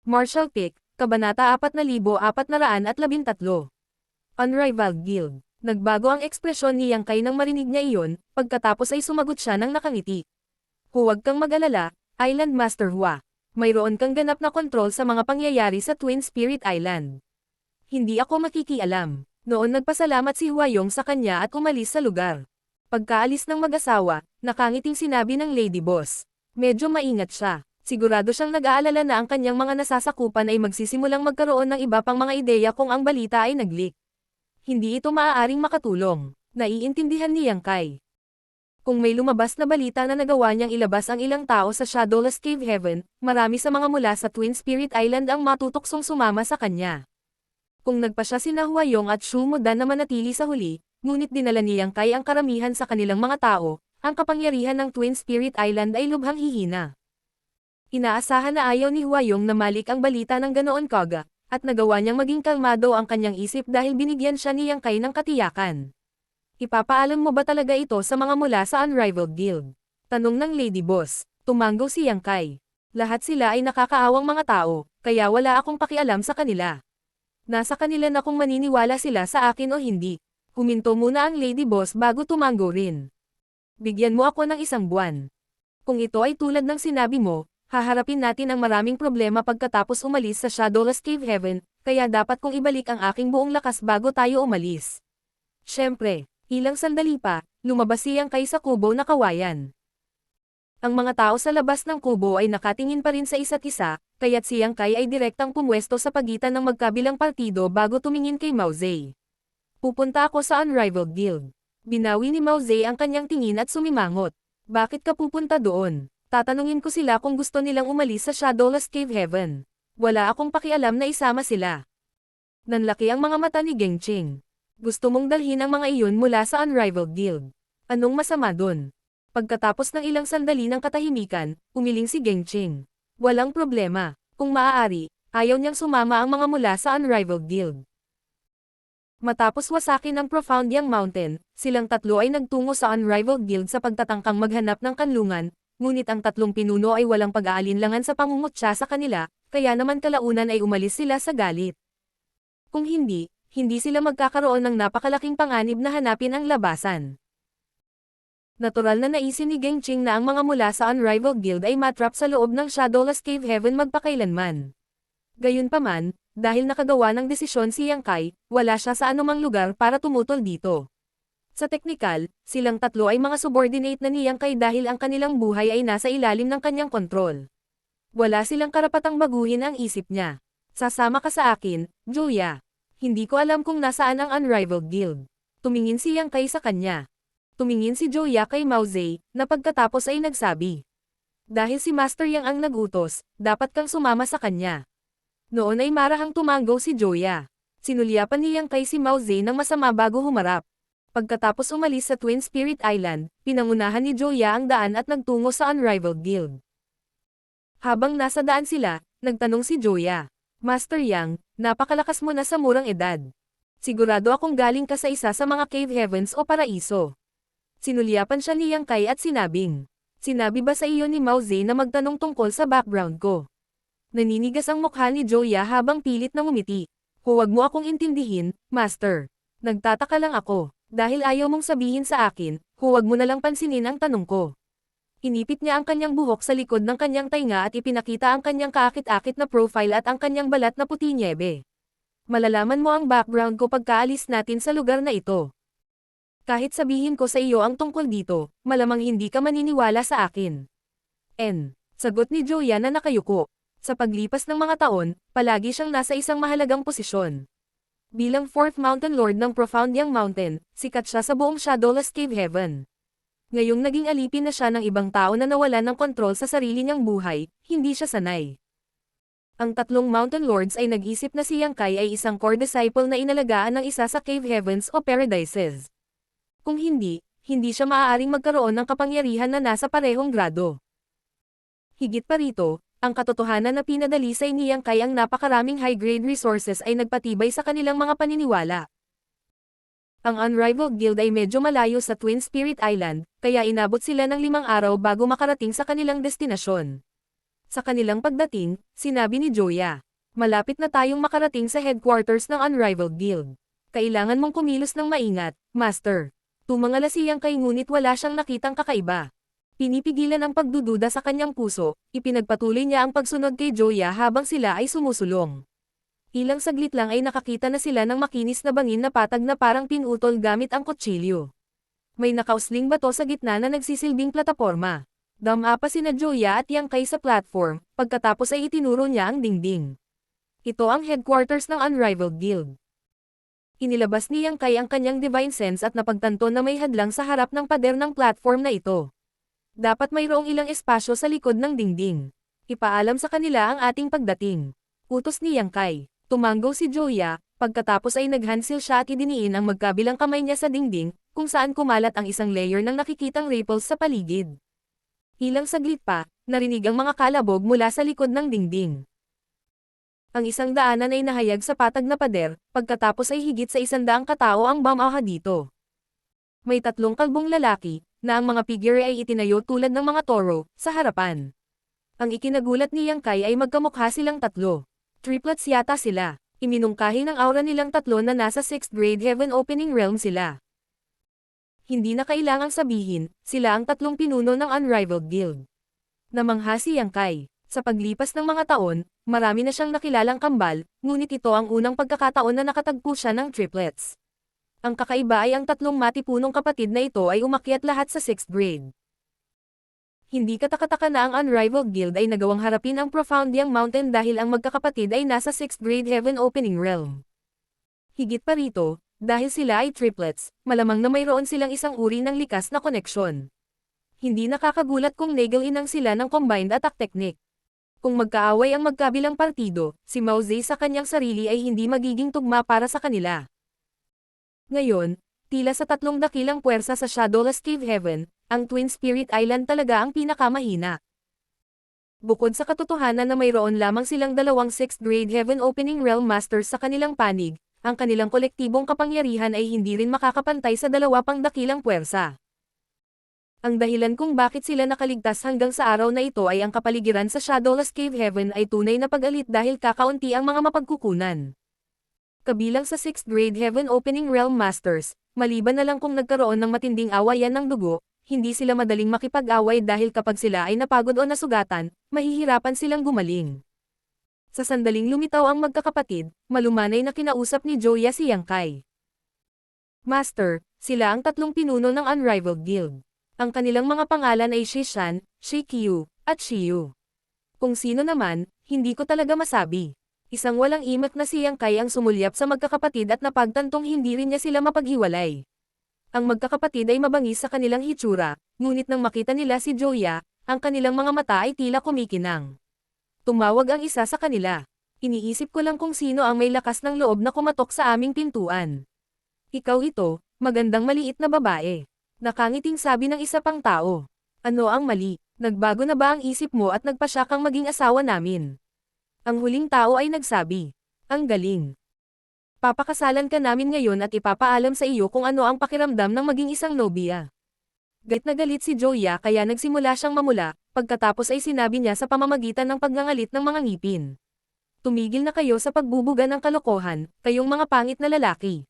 Martial Peak, Kabanata 4413. Unrivaled Guild. Nagbago ang ekspresyon ni Yang Kai nang marinig niya iyon, pagkatapos ay sumagot siya ng nakangiti. Huwag kang mag-alala, Island Master Hua. Mayroon kang ganap na kontrol sa mga pangyayari sa Twin Spirit Island. Hindi ako makikialam. Noon nagpasalamat si Huayong sa kanya at umalis sa lugar. Pagkaalis ng mag-asawa, nakangiting sinabi ng Lady Boss. Medyo maingat siya. Sigurado siyang nag-aalala na ang kanyang mga nasasakupan ay magsisimulang magkaroon ng iba pang mga ideya kung ang balita ay nag-leak. Hindi ito maaaring makatulong. Naiintindihan ni Yang Kai. Kung may lumabas na balita na nagawa niyang ilabas ang ilang tao sa Shadowless Cave Heaven, marami sa mga mula sa Twin Spirit Island ang matutuksong sumama sa kanya. Kung nagpa siya sina Huayong at Shu Mudan na manatili sa huli, ngunit dinala ni Yang Kai ang karamihan sa kanilang mga tao, ang kapangyarihan ng Twin Spirit Island ay lubhang hihina. Inaasahan na ayaw ni Huayong na malik ang balita ng ganoon kaga, at nagawa niyang maging kalmado ang kanyang isip dahil binigyan siya ni Yang Kai ng katiyakan. Ipapaalam mo ba talaga ito sa mga mula sa Unrivaled Guild? Tanong ng Lady Boss. Tumanggo si Yang Kai. Lahat sila ay nakakaawang mga tao, kaya wala akong pakialam sa kanila. Nasa kanila na kung maniniwala sila sa akin o hindi. Huminto muna ang Lady Boss bago tumanggo rin. Bigyan mo ako ng 1 buwan. Kung ito ay tulad ng sinabi mo, haharapin natin ang maraming problema pagkatapos umalis sa Shadowless Cave Heaven, kaya dapat kong ibalik ang aking buong lakas bago tayo umalis. Siyempre, ilang sandali pa, lumabas si Yang Kai sa kubo na kawayan. Ang mga tao sa labas ng kubo ay nakatingin pa rin sa isa't isa, kaya't si Yang Kai ay direktang pumwesto sa pagitan ng magkabilang partido bago tumingin kay Mao Zedong. Pupunta ako sa Unrivaled Guild. Binawi ni Mao Zedong ang kanyang tingin at sumimangot. Bakit ka pupunta doon? Tatanungin ko sila kung gusto nilang umalis sa Shadowless Cave Heaven. Wala akong pakialam na isama sila. Nanlaki ang mga mata ni Gengching. Gusto mong dalhin ang mga iyon mula sa Unrivaled Guild. Anong masama dun? Pagkatapos ng ilang sandali ng katahimikan, umiling si Gengching. Walang problema. Kung maaari, ayaw niyang sumama ang mga mula sa Unrivaled Guild. Matapos wasakin ang Profound Yang Mountain, silang tatlo ay nagtungo sa Unrivaled Guild sa pagtatangkang maghanap ng kanlungan, ngunit ang tatlong pinuno ay walang pag-aalinlangan sa pangungutya sa kanila, kaya naman kalaunan ay umalis sila sa galit. Kung hindi, hindi sila magkakaroon ng napakalaking panganib na hanapin ang labasan. Natural na naisin ni Gengching na ang mga mula sa Unrivaled Guild ay matrap sa loob ng Shadowless Cave Heaven magpakailanman. Gayunpaman, dahil nakagawa ng desisyon si Yang Kai, wala siya sa anumang lugar para tumutol dito. Sa teknikal, silang tatlo ay mga subordinate na ni Yang Kai dahil ang kanilang buhay ay nasa ilalim ng kanyang kontrol. Wala silang karapatang baguhin ang isip niya. Sasama ka sa akin, Julia. Hindi ko alam kung nasaan ang Unrivaled Guild. Tumingin si Yang Kai sa kanya. Tumingin si Julia kay Mao Zedong, na pagkatapos ay nagsabi. Dahil si Master Yang ang nagutos, dapat kang sumama sa kanya. Noon ay marahang tumanggo si Julia. Sinulyapan ni Yang Kai si Mao Zedong ng masama bago humarap. Pagkatapos umalis sa Twin Spirit Island, pinangunahan ni Julia ang daan at nagtungo sa Unrivaled Guild. Habang nasa daan sila, nagtanong si Julia. Master Yang, napakalakas mo na sa murang edad. Sigurado akong galing ka sa isa sa mga cave heavens o paraiso. Sinulyapan siya ni Yang Kai at sinabing, sinabi ba sa iyo ni Mao Zedong na magtanong tungkol sa background ko? Naninigas ang mukha ni Julia habang pilit na ngumiti. Huwag mo akong intindihin, Master. Nagtataka lang ako. Dahil ayaw mong sabihin sa akin, huwag mo na lang pansinin ang tanong ko. Inipit niya ang kanyang buhok sa likod ng kanyang tainga at ipinakita ang kanyang kaakit-akit na profile at ang kanyang balat na puti nyebe. Malalaman mo ang background ko pagkaalis natin sa lugar na ito. Kahit sabihin ko sa iyo ang tungkol dito, malamang hindi ka maniniwala sa akin. Sagot ni Julia na nakayuko. Sa paglipas ng mga taon, palagi siyang nasa isang mahalagang posisyon. Bilang 4th Mountain Lord ng Profound Yang Mountain, sikat siya sa buong Shadowless Cave Heaven. Ngayong naging alipin na siya ng ibang tao na nawalan ng kontrol sa sarili niyang buhay, hindi siya sanay. Ang tatlong Mountain Lords ay nag-isip na si Yang Kai ay isang core disciple na inalagaan ng isa sa Cave Heavens o Paradises. Kung hindi, hindi siya maaaring magkaroon ng kapangyarihan na nasa parehong grado. Higit pa rito, ang katotohanan na pinadalisay ni Yang Kai ang napakaraming high-grade resources ay nagpatibay sa kanilang mga paniniwala. Ang Unrivaled Guild ay medyo malayo sa Twin Spirit Island, kaya inabot sila ng 5 araw bago makarating sa kanilang destinasyon. Sa kanilang pagdating, sinabi ni Joya, malapit na tayong makarating sa headquarters ng Unrivaled Guild. Kailangan mong kumilos ng maingat, Master. Tumangala siyang kay ngunit wala siyang nakitang kakaiba. Pinipigilan ang pagdududa sa kanyang puso, ipinagpatuloy niya ang pagsunod kay Joya habang sila ay sumusulong. Ilang saglit lang ay nakakita na sila ng makinis na bangin na patag na parang pinutol gamit ang kutsilyo. May nakausling bato sa gitna na nagsisilbing plataporma. Dama pa sina Joya at Yang Kai sa platform, pagkatapos ay itinuro niya ang dingding. Ito ang headquarters ng Unrivaled Guild. Inilabas ni Yang Kai ang kanyang divine sense at napagtanto na may hadlang sa harap ng pader ng platform na ito. Dapat mayroong ilang espasyo sa likod ng dingding. Ipaalam sa kanila ang ating pagdating. Utos ni Yang Kai. Tumanggo si Joya, pagkatapos ay naghansil siya at idiniin ang magkabilang kamay niya sa dingding, kung saan kumalat ang isang layer ng nakikitang ripples sa paligid. Ilang saglit pa, narinig ang mga kalabog mula sa likod ng dingding. Ang isang daanan ay nahayag sa patag na pader, pagkatapos ay higit sa 100 katao ang bumaha dito. May 3 kalbong lalaki, na ang mga figure ay itinayo tulad ng mga toro, sa harapan. Ang ikinagulat ni Yang Kai ay magkamukha silang 3. Triplets yata sila. Iminungkahi ng aura nilang 3 na nasa 6th grade heaven opening realm sila. Hindi na kailangang sabihin, sila ang 3 pinuno ng Unrivaled Guild. Namangha si Yang Kai. Sa paglipas ng mga taon, marami na siyang nakilalang kambal, ngunit ito ang unang pagkakataon na nakatagpo siya ng triplets. Ang kakaiba ay ang 3 matipunong kapatid na ito ay umakyat lahat sa 6th grade. Hindi katakataka na ang Unrivaled Guild ay nagawang harapin ang Profoundiang Mountain dahil ang magkakapatid ay nasa 6th grade heaven opening realm. Higit pa rito, dahil sila ay triplets, malamang na mayroon silang isang uri ng likas na koneksyon. Hindi nakakagulat kung nagal-inang sila ng combined attack technique. Kung magkaaway ang magkabilang partido, si Mao Zedong sa kanyang sarili ay hindi magiging tugma para sa kanila. Ngayon, tila sa 3 dakilang puwersa sa Shadowless Cave Heaven, ang Twin Spirit Island talaga ang pinakamahina. Bukod sa katotohanan na mayroon lamang silang 2 6th grade heaven opening realm masters sa kanilang panig, ang kanilang kolektibong kapangyarihan ay hindi rin makakapantay sa 2 pang dakilang puwersa. Ang dahilan kung bakit sila nakaligtas hanggang sa araw na ito ay ang kapaligiran sa Shadowless Cave Heaven ay tunay na pag-alit dahil kakaunti ang mga mapagkukunan. Kabilang sa 6th grade heaven opening realm masters, maliban na lang kung nagkaroon ng matinding awayan ng dugo, hindi sila madaling makipag-away dahil kapag sila ay napagod o nasugatan, mahihirapan silang gumaling. Sa sandaling lumitaw ang magkakapatid, malumanay na kinausap ni Joya si Yang Kai. Master, sila ang 3 pinuno ng Unrivaled Guild. Ang kanilang mga pangalan ay Shishan, Shikyu, at Shiyu. Kung sino naman, hindi ko talaga masabi. Isang walang imak na si Yang Kai ang sumulyap sa magkakapatid at napagtantong hindi rin niya sila mapaghiwalay. Ang magkakapatid ay mabangis sa kanilang hitsura, ngunit nang makita nila si Joya, ang kanilang mga mata ay tila kumikinang. Tumawag ang isa sa kanila. Iniisip ko lang kung sino ang may lakas ng loob na kumatok sa aming pintuan. Ikaw ito, magandang maliit na babae. Nakangiting sabi ng isa pang tao. Ano ang mali? Nagbago na ba ang isip mo at nagpasya kang maging asawa namin? Ang huling tao ay nagsabi. Ang galing. Papakasalan ka namin ngayon at ipapaalam sa iyo kung ano ang pakiramdam ng maging isang nobya. Galit na galit si Joya kaya nagsimula siyang mamula, pagkatapos ay sinabi niya sa pamamagitan ng pagngangalit ng mga ngipin. Tumigil na kayo sa pagbubuga ng kalokohan, kayong mga pangit na lalaki.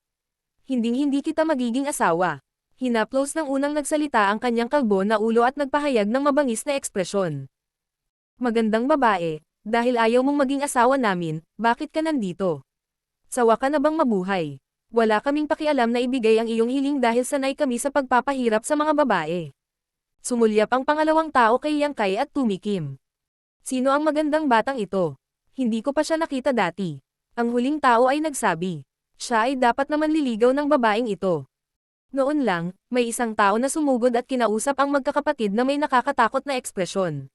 Hinding-hindi kita magiging asawa. Hinaplos ng unang nagsalita ang kanyang kalbo na ulo at nagpahayag ng mabangis na ekspresyon. Magandang babae, dahil ayaw mong maging asawa namin, bakit ka nandito? Sawa ka na bang mabuhay? Wala kaming pakialam na ibigay ang iyong hiling dahil sanay kami sa pagpapahirap sa mga babae. Sumulyap ang pangalawang tao kay Yang Kai at tumikim. Sino ang magandang batang ito? Hindi ko pa siya nakita dati. Ang huling tao ay nagsabi. Siya ay dapat naman liligaw ng babaeng ito. Noon lang, may isang tao na sumugod at kinausap ang magkakapatid na may nakakatakot na ekspresyon.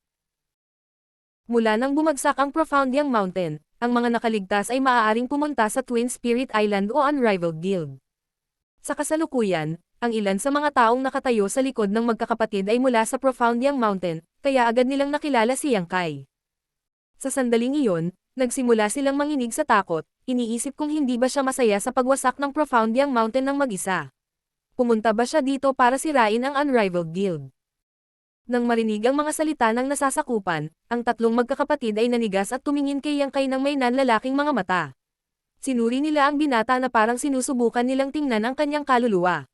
Mula nang bumagsak ang Profoundiang Mountain, ang mga nakaligtas ay maaaring pumunta sa Twin Spirit Island o Unrivaled Guild. Sa kasalukuyan, ang ilan sa mga taong nakatayo sa likod ng magkakapatid ay mula sa Profoundiang Mountain, kaya agad nilang nakilala si Yang Kai. Sa sandaling iyon, nagsimula silang manginig sa takot, iniisip kung hindi ba siya masaya sa pagwasak ng Profoundiang Mountain ng mag-isa. Pumunta ba siya dito para sirain ang Unrivaled Guild? Nang marinig ang mga salita ng nasasakupan, ang tatlong magkakapatid ay nanigas at tumingin kay Yang Kai ng may nanlalaking mga mata. Sinuri nila ang binata na parang sinusubukan nilang tingnan ang kanyang kaluluwa.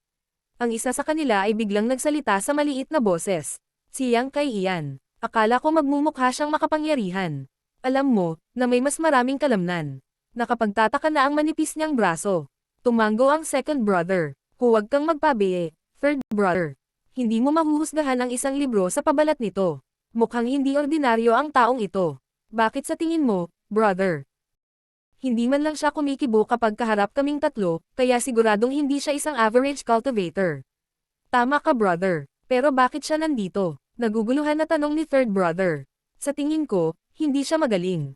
Ang isa sa kanila ay biglang nagsalita sa maliit na boses. Si Yang Kai iyan. Akala ko magmumukha siyang makapangyarihan. Alam mo, na may mas maraming kalamnan. Nakapagtataka na ang manipis niyang braso. Tumango ang second brother. Huwag kang magpabiye, third brother. Hindi mo mahuhusgahan ang isang libro sa pabalat nito. Mukhang hindi ordinaryo ang taong ito. Bakit sa tingin mo, brother? Hindi man lang siya kumikibo kapag kaharap kaming tatlo, kaya siguradong hindi siya isang average cultivator. Tama ka brother, pero bakit siya nandito? Naguguluhan na tanong ni third brother. Sa tingin ko, hindi siya magaling.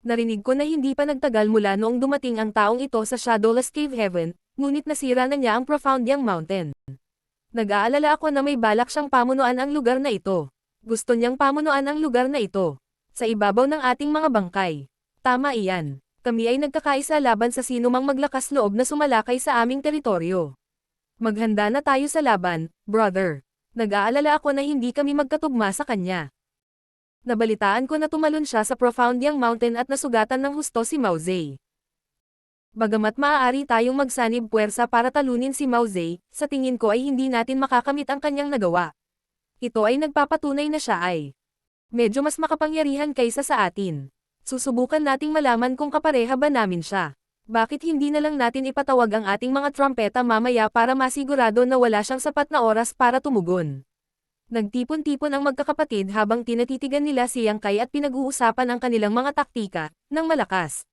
Narinig ko na hindi pa nagtagal mula noong dumating ang taong ito sa Shadowless Cave Heaven, ngunit nasira na niya ang Profound Yang Mountain. Nag-aalala ako na may balak siyang pamunuan ang lugar na ito. Gusto niyang pamunuan ang lugar na ito. Sa ibabaw ng ating mga bangkay. Tama iyan. Kami ay nagkakaisa laban sa sinumang maglakas loob na sumalakay sa aming teritoryo. Maghanda na tayo sa laban, brother. Nag-aalala ako na hindi kami magkatugma sa kanya. Nabalitaan ko na tumalon siya sa Profound Yang Mountain at nasugatan ng husto si Mao Zedong. Bagamat maaari tayong magsanib puwersa para talunin si Mao Zedong, sa tingin ko ay hindi natin makakamit ang kanyang nagawa. Ito ay nagpapatunay na siya ay medyo mas makapangyarihan kaysa sa atin. Susubukan nating malaman kung kapareha ba namin siya. Bakit hindi na lang natin ipatawag ang ating mga trumpeta mamaya para masigurado na wala siyang sapat na oras para tumugon. Nagtipon-tipon ang magkakapatid habang tinatitigan nila si Yang Kai at pinag-uusapan ang kanilang mga taktika, ng malakas.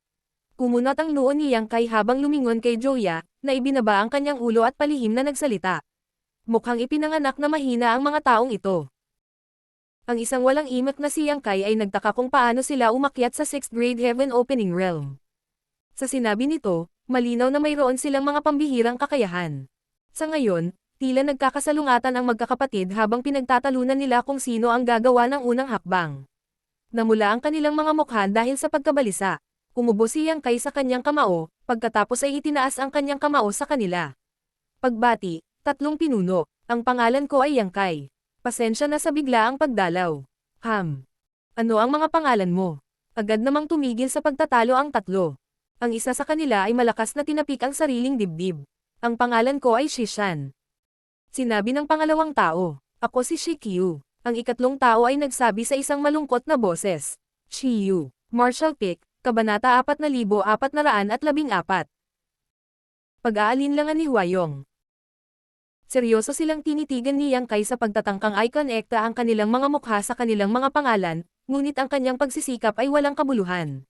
Kumunot ang noo ni Yang Kai habang lumingon kay Joya, na ibinaba ang kanyang ulo at palihim na nagsalita. Mukhang ipinanganak na mahina ang mga taong ito. Ang isang walang imik na si Yang Kai ay nagtaka kung paano sila umakyat sa 6th grade heaven opening realm. Sa sinabi nito, malinaw na mayroon silang mga pambihirang kakayahan. Sa ngayon, tila nagkakasalungatan ang magkakapatid habang pinagtatalunan nila kung sino ang gagawa ng unang hakbang. Namula ang kanilang mga mukha dahil sa pagkabalisa. Umubo si Yang Kai sa kanyang kamao, pagkatapos ay itinaas ang kanyang kamao sa kanila. Pagbati, tatlong pinuno, ang pangalan ko ay Yang Kai. Pasensya na sa biglaang pagdalaw. Ano ang mga pangalan mo? Agad namang tumigil sa pagtatalo ang tatlo. Ang isa sa kanila ay malakas na tinapik ang sariling dibdib. Ang pangalan ko ay Shishan. Sinabi ng pangalawang tao, ako si Shikyu. Ang ikatlong tao ay nagsabi sa isang malungkot na boses. Shiyu, Martial Pick, Kabanata 4414. Pag-aalinlangan ni Huayong. Seryoso silang tinitigan ni Yang Kai sa pagtatangkang i-connecta ang kanilang mga mukha sa kanilang mga pangalan, ngunit ang kanyang pagsisikap ay walang kabuluhan.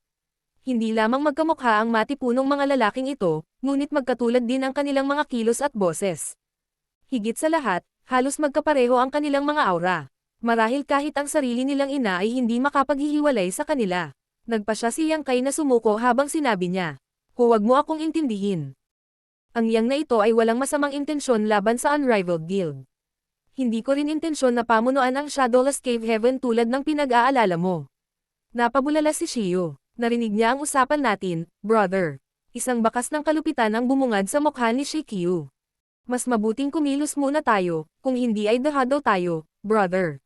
Hindi lamang magkamukha ang matipunong mga lalaking ito, ngunit magkatulad din ang kanilang mga kilos at boses. Higit sa lahat, halos magkapareho ang kanilang mga aura. Marahil kahit ang sarili nilang ina ay hindi makapaghihiwalay sa kanila. Nagpa siya si Yang Kai na sumuko habang sinabi niya, "Huwag mo akong intindihin. Ang Yang na ito ay walang masamang intensyon laban sa Unrivaled Guild. Hindi ko rin intensyon na pamunuan ang Shadowless Cave Heaven tulad ng pinag-aalala mo." Napabulala si Shio. Narinig niya ang usapan natin, brother. Isang bakas ng kalupitan ang bumungad sa mukha ni Shikyu. Mas mabuting kumilos muna tayo, kung hindi ay dahado tayo, brother.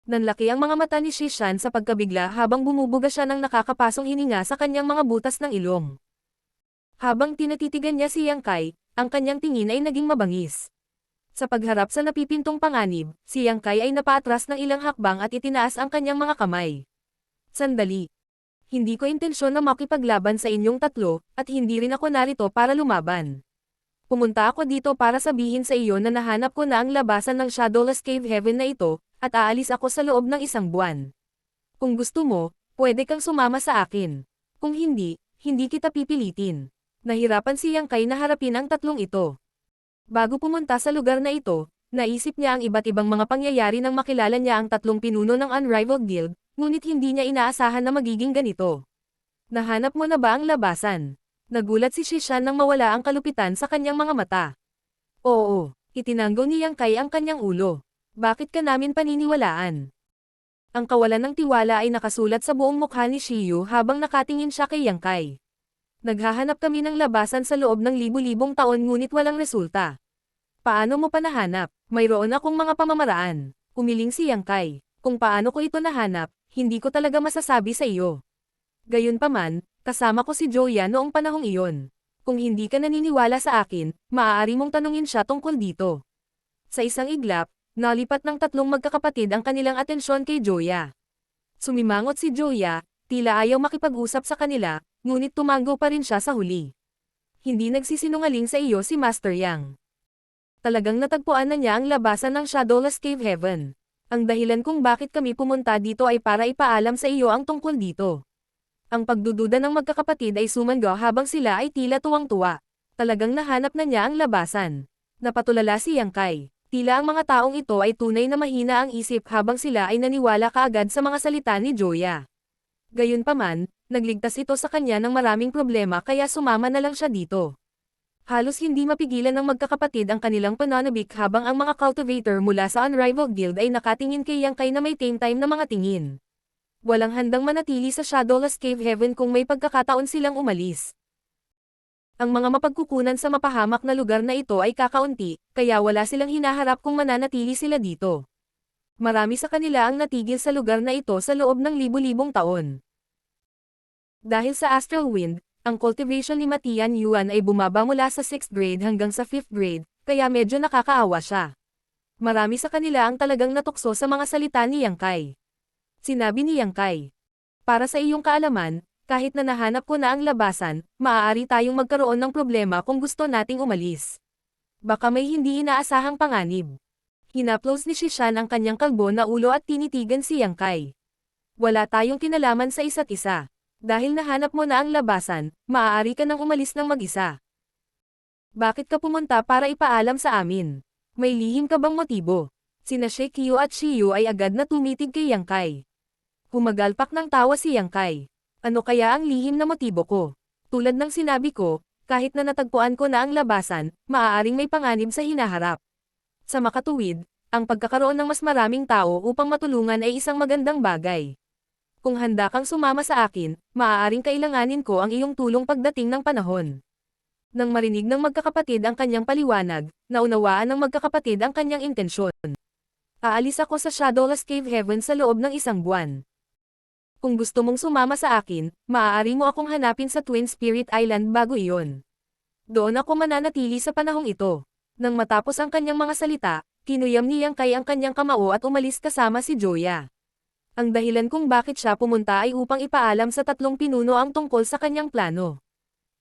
Nanlaki ang mga mata ni Shishan sa pagkabigla habang bumubuga siya ng nakakapasong hininga sa kanyang mga butas ng ilong. Habang tinatitigan niya si Yang Kai, ang kanyang tingin ay naging mabangis. Sa pagharap sa napipintong panganib, si Yang Kai ay napaatras ng ilang hakbang at itinaas ang kanyang mga kamay. Sandali. Hindi ko intensyon na makipaglaban sa inyong tatlo, at hindi rin ako narito para lumaban. Pumunta ako dito para sabihin sa iyo na nahanap ko na ang labasan ng Shadowless Cave Heaven na ito, at aalis ako sa loob ng 1 buwan. Kung gusto mo, pwede kang sumama sa akin. Kung hindi, hindi kita pipilitin. Nahirapan si Yang Kai na harapin ang tatlong ito. Bago pumunta sa lugar na ito, naisip niya ang iba't ibang mga pangyayari nang makilala niya ang tatlong pinuno ng Unrivaled Guild, ngunit hindi niya inaasahan na magiging ganito. Nahanap mo na ba ang labasan? Nagulat si Shishan nang mawala ang kalupitan sa kanyang mga mata. Oo, itinanggo ni Yang Kai ang kanyang ulo. Bakit ka namin paniniwalaan? Ang kawalan ng tiwala ay nakasulat sa buong mukha ni Shiyu habang nakatingin siya kay Yang Kai. Naghahanap kami ng labasan sa loob ng libu-libong taon ngunit walang resulta. Paano mo pa nahanap? Mayroon akong mga pamamaraan. Umiling si Yang Kai. Kung paano ko ito nahanap, hindi ko talaga masasabi sa iyo. Gayunpaman, kasama ko si Joya noong panahong iyon. Kung hindi ka naniniwala sa akin, maaari mong tanungin siya tungkol dito. Sa isang iglap, nalipat ng tatlong magkakapatid ang kanilang atensyon kay Joya. Sumimangot si Joya, tila ayaw makipag-usap sa kanila, ngunit tumango pa rin siya sa huli. Hindi nagsisinungaling sa iyo si Master Yang. Talagang natagpuan na niya ang labasan ng Shadowless Cave Heaven. Ang dahilan kung bakit kami pumunta dito ay para ipaalam sa iyo ang tungkol dito. Ang pagdududa ng magkakapatid ay sumangga habang sila ay tila tuwang-tuwa. Talagang nahanap na niya ang labasan. Napatulala si Yang Kai. Tila ang mga taong ito ay tunay na mahina ang isip habang sila ay naniwala kaagad sa mga salita ni Joya. Gayunpaman, nagligtas ito sa kanya ng maraming problema kaya sumama na lang siya dito. Halos hindi mapigilan ng magkakapatid ang kanilang pananabik habang ang mga cultivator mula sa Unrivaled Guild ay nakatingin kay Yang Kai na may tame time na mga tingin. Walang handang manatili sa Shadowless Cave Heaven kung may pagkakataon silang umalis. Ang mga mapagkukunan sa mapahamak na lugar na ito ay kakaunti, kaya wala silang hinaharap kung mananatili sila dito. Marami sa kanila ang natigil sa lugar na ito sa loob ng libu-libong taon. Dahil sa Astral Wind, ang cultivation ni Matian Yuan ay bumaba mula sa 6th grade hanggang sa 5th grade, kaya medyo nakakaawa siya. Marami sa kanila ang talagang natukso sa mga salita ni Yang Kai. Sinabi ni Yang Kai, "Para sa iyong kaalaman, kahit na nahanap ko na ang labasan, maaari tayong magkaroon ng problema kung gusto nating umalis. Baka may hindi inaasahang panganib." Hinaplos ni Shishan ang kanyang kalbo na ulo at tinitigan si Yang Kai. "Wala tayong kinalaman sa isa't isa. Dahil nahanap mo na ang labasan, maaari ka nang umalis ng mag-isa. Bakit ka pumunta para ipaalam sa amin? May lihim ka bang motibo?" Sina Shekyu at Shiyu ay agad na tumitig kay Yang Kai. Humagalpak ng tawa si Yang Kai. "Ano kaya ang lihim na motibo ko? Tulad ng sinabi ko, kahit na natagpuan ko na ang labasan, maaaring may panganib sa hinaharap. Sa makatuwid, ang pagkakaroon ng mas maraming tao upang matulungan ay isang magandang bagay. Kung handa kang sumama sa akin, maaaring kailanganin ko ang iyong tulong pagdating ng panahon." Nang marinig ng magkakapatid ang kanyang paliwanag, naunawaan ng magkakapatid ang kanyang intensyon. "Aalis ako sa Shadowless Cave Heaven sa loob ng 1 buwan. Kung gusto mong sumama sa akin, maaari mo akong hanapin sa Twin Spirit Island bago iyon. Doon ako mananatili sa panahong ito." Nang matapos ang kanyang mga salita, kinuyam ni Yang Kai ang kanyang kamao at umalis kasama si Joya. Ang dahilan kung bakit siya pumunta ay upang ipaalam sa tatlong pinuno ang tungkol sa kanyang plano.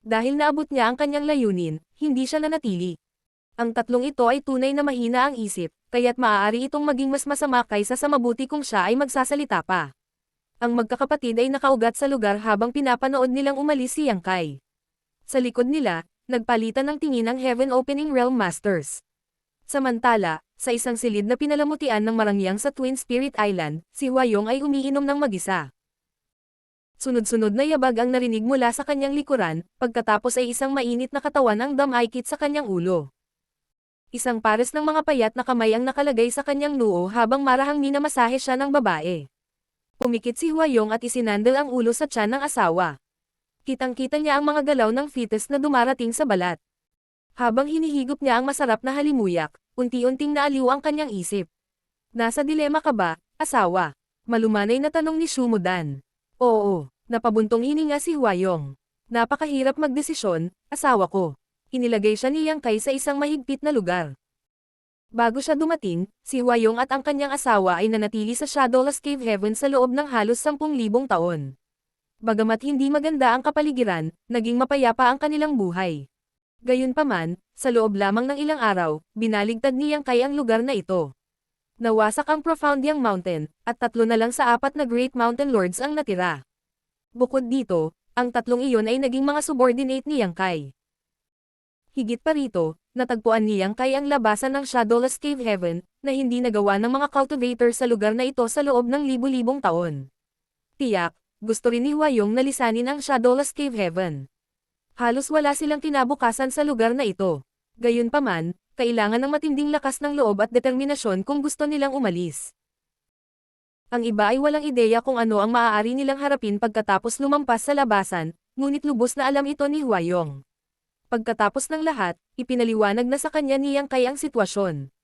Dahil naabot niya ang kanyang layunin, hindi siya nanatili. Ang tatlong ito ay tunay na mahina ang isip, kaya't maaari itong maging mas masama kaysa sa mabuti kung siya ay magsasalita pa. Ang magkakapatid ay nakaugat sa lugar habang pinapanood nilang umalis si Yang Kai. Sa likod nila, nagpalitan ng tingin ang Heaven Opening Realm Masters. Samantala, sa isang silid na pinalamutian ng marangyang sa Twin Spirit Island, si Huayong ay umiinom ng mag-isa. Sunod-sunod na yabag ang narinig mula sa kanyang likuran, pagkatapos ay isang mainit na katawan ang damaykit sa kanyang ulo. Isang pares ng mga payat na kamay ang nakalagay sa kanyang noo habang marahang minamasahe siya ng babae. Pumikit si Huayong at isinandal ang ulo sa tiyan ng asawa. Kitang-kita niya ang mga galaw ng fetus na dumarating sa balat. Habang hinihigop niya ang masarap na halimuyak, unti-unting naaliw ang kanyang isip. "Nasa dilema ka ba, asawa?" Malumanay na tanong ni Shumudan. "Oo," napabuntong hininga si Huayong. "Napakahirap magdesisyon, asawa ko." Inilagay siya ni Yang Kai sa isang mahigpit na lugar. Bago siya dumating, si Huayong at ang kanyang asawa ay nanatili sa Shadowless Cave Heaven sa loob ng halos 10,000 taon. Bagamat hindi maganda ang kapaligiran, naging mapayapa ang kanilang buhay. Gayunpaman, sa loob lamang ng ilang araw, binaligtad ni Yang Kai ang lugar na ito. Nawasak ang Profound Yang Mountain, at 3 na lang sa 4 na Great Mountain Lords ang natira. Bukod dito, ang 3 iyon ay naging mga subordinate ni Yang Kai. Higit pa rito, natagpuan ni Yang Kai ang labasan ng Shadowless Cave Heaven, na hindi nagawa ng mga cultivator sa lugar na ito sa loob ng libu-libong taon. Tiyak, gusto rin ni Huayong na lisanin ang Shadowless Cave Heaven. Halos wala silang kinabukasan sa lugar na ito. Gayunpaman, kailangan ng matinding lakas ng loob at determinasyon kung gusto nilang umalis. Ang iba ay walang ideya kung ano ang maaari nilang harapin pagkatapos lumampas sa labasan, ngunit lubos na alam ito ni Huayong. Pagkatapos ng lahat, ipinaliwanag na sa kanya ni Yang Kai ang sitwasyon.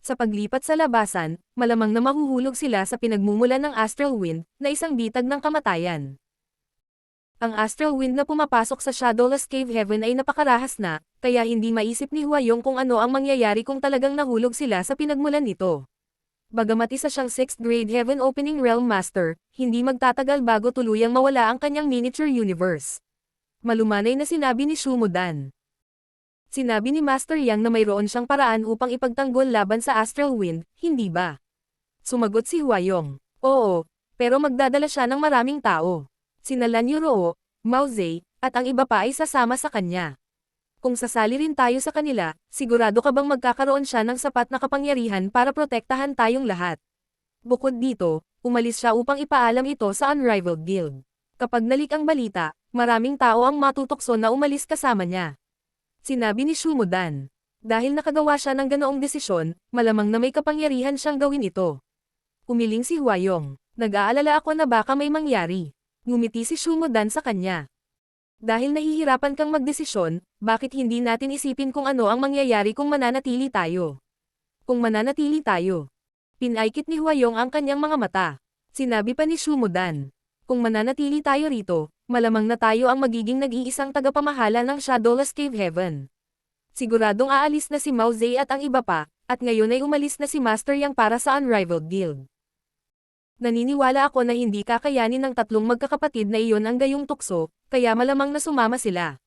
Sa paglipat sa labasan, malamang na mahuhulog sila sa pinagmumulan ng Astral Wind, na isang bitag ng kamatayan. Ang Astral Wind na pumapasok sa Shadowless Cave Heaven ay napakarahas na, kaya hindi maisip ni Huayong kung ano ang mangyayari kung talagang nahulog sila sa pinagmulan nito. Bagamat isa siyang 6th grade Heaven Opening Realm Master, hindi magtatagal bago tuluyang mawala ang kanyang miniature universe. Malumanay na sinabi ni Shumudan. Sinabi ni Master Yang na mayroon siyang paraan upang ipagtanggol laban sa Astral Wind, hindi ba? Sumagot si Huayong. Oo, pero magdadala siya ng maraming tao. Sina Lan Yuroo, Mao Zedong, at ang iba pa ay sasama sa kanya. Kung sasali rin tayo sa kanila, sigurado ka bang magkakaroon siya ng sapat na kapangyarihan para protektahan tayong lahat? Bukod dito, umalis siya upang ipaalam ito sa Unrivaled Guild. Kapag nalik ang balita, maraming tao ang matutokso na umalis kasama niya. Sinabi ni Shumudan. Dahil nakagawa siya ng ganoong desisyon, malamang na may kapangyarihan siyang gawin ito. Umiling si Huayong. Nag-aalala ako na baka may mangyari. Ngumiti si Shumudan sa kanya. Dahil nahihirapan kang magdesisyon, bakit hindi natin isipin kung ano ang mangyayari kung mananatili tayo? Kung mananatili tayo. Pinaikit ni Huayong ang kanyang mga mata. Sinabi pa ni Shumudan. Kung mananatili tayo rito, malamang na tayo ang magiging nag-iisang tagapamahala ng Shadowless Cave Heaven. Siguradong aalis na si Mao Zedong at ang iba pa, at ngayon ay umalis na si Master Yang para sa Unrivaled Guild. Naniniwala ako na hindi kakayanin ng tatlong magkakapatid na iyon ang gayong tukso, kaya malamang na sumama sila.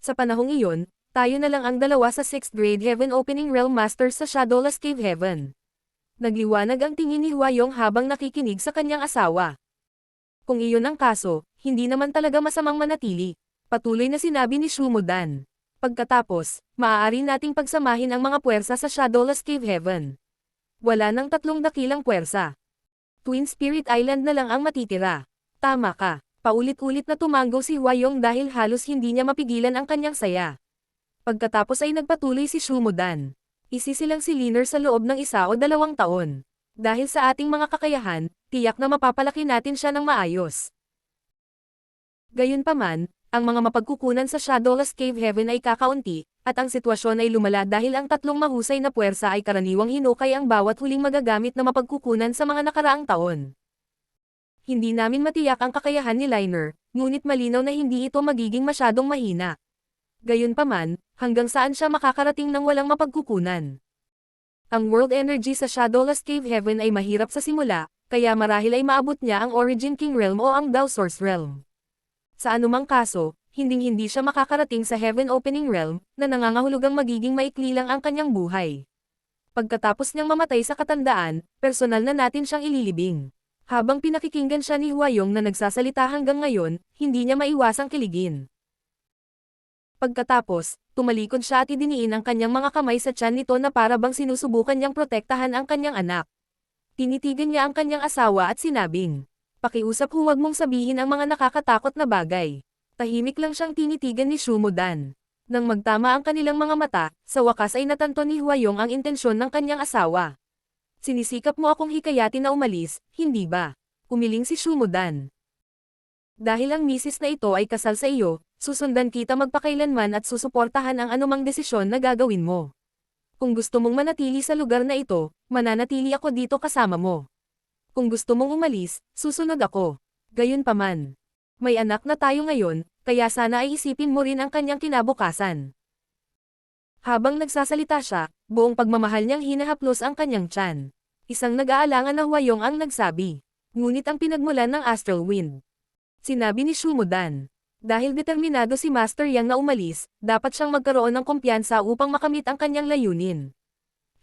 Sa panahong iyon, tayo na lang ang dalawa sa 6th grade Heaven Opening Realm Masters sa Shadowless Cave Heaven. Nagliwanag ang tingin ni Huayong habang nakikinig sa kanyang asawa. Kung iyon ang kaso, hindi naman talaga masamang manatili. Patuloy na sinabi ni Shumudan. Pagkatapos, maaari nating pagsamahin ang mga puwersa sa Shadowless Cave Heaven. Wala nang tatlong dakilang puwersa. Twin Spirit Island na lang ang matitira. Tama ka. Paulit-ulit na tumanggo si Huayong dahil halos hindi niya mapigilan ang kanyang saya. Pagkatapos ay nagpatuloy si Shumudan. Isisilang si Liner sa loob ng 1 o 2 taon. Dahil sa ating mga kakayahan, tiyak na mapapalaki natin siya ng maayos. Gayunpaman, ang mga mapagkukunan sa Shadowless Cave Heaven ay kakaunti, at ang sitwasyon ay lumala dahil ang tatlong mahusay na puwersa ay karaniwang hinukay ang bawat huling magagamit na mapagkukunan sa mga nakaraang taon. Hindi namin matiyak ang kakayahan ni Liner, ngunit malinaw na hindi ito magiging masyadong mahina. Gayunpaman, hanggang saan siya makakarating ng walang mapagkukunan? Ang world energy sa Shadowless Cave Heaven ay mahirap sa simula, kaya marahil ay maabot niya ang Origin King Realm o ang Dao Source Realm. Sa anumang kaso, hinding-hindi siya makakarating sa Heaven Opening Realm, na nangangahulugang magiging maikli lang ang kanyang buhay. Pagkatapos niyang mamatay sa katandaan, personal na natin siyang ililibing. Habang pinakikinggan siya ni Huayong na nagsasalita hanggang ngayon, hindi niya maiwasang kiligin. Pagkatapos, tumalikod siya at idiniin ang kanyang mga kamay sa tiyan nito na para bang sinusubukan niyang protektahan ang kanyang anak. Tinitigan niya ang kanyang asawa at sinabing, "Pakiusap, huwag mong sabihin ang mga nakakatakot na bagay." Tahimik lang siyang tinitigan ni Shumudan. Nang magtama ang kanilang mga mata, sa wakas ay natanto ni Huayong ang intensyon ng kanyang asawa. "Sinisikap mo akong hikayatin na umalis, hindi ba?" Umiling si Shumudan. "Dahil ang misis na ito ay kasal sa iyo, susundan kita magpakailanman at susuportahan ang anumang desisyon na gagawin mo. Kung gusto mong manatili sa lugar na ito, mananatili ako dito kasama mo. Kung gusto mong umalis, susunod ako. Gayunpaman, may anak na tayo ngayon, kaya sana ay isipin mo rin ang kanyang kinabukasan." Habang nagsasalita siya, buong pagmamahal niyang hinahaplos ang kanyang tiyan. Isang nag-aalangan na Huayong ang nagsabi. Ngunit ang pinagmulan ng Astral Wind. Sinabi ni Shumudan. Dahil determinado si Master Yang na umalis, dapat siyang magkaroon ng kumpiyansa upang makamit ang kanyang layunin.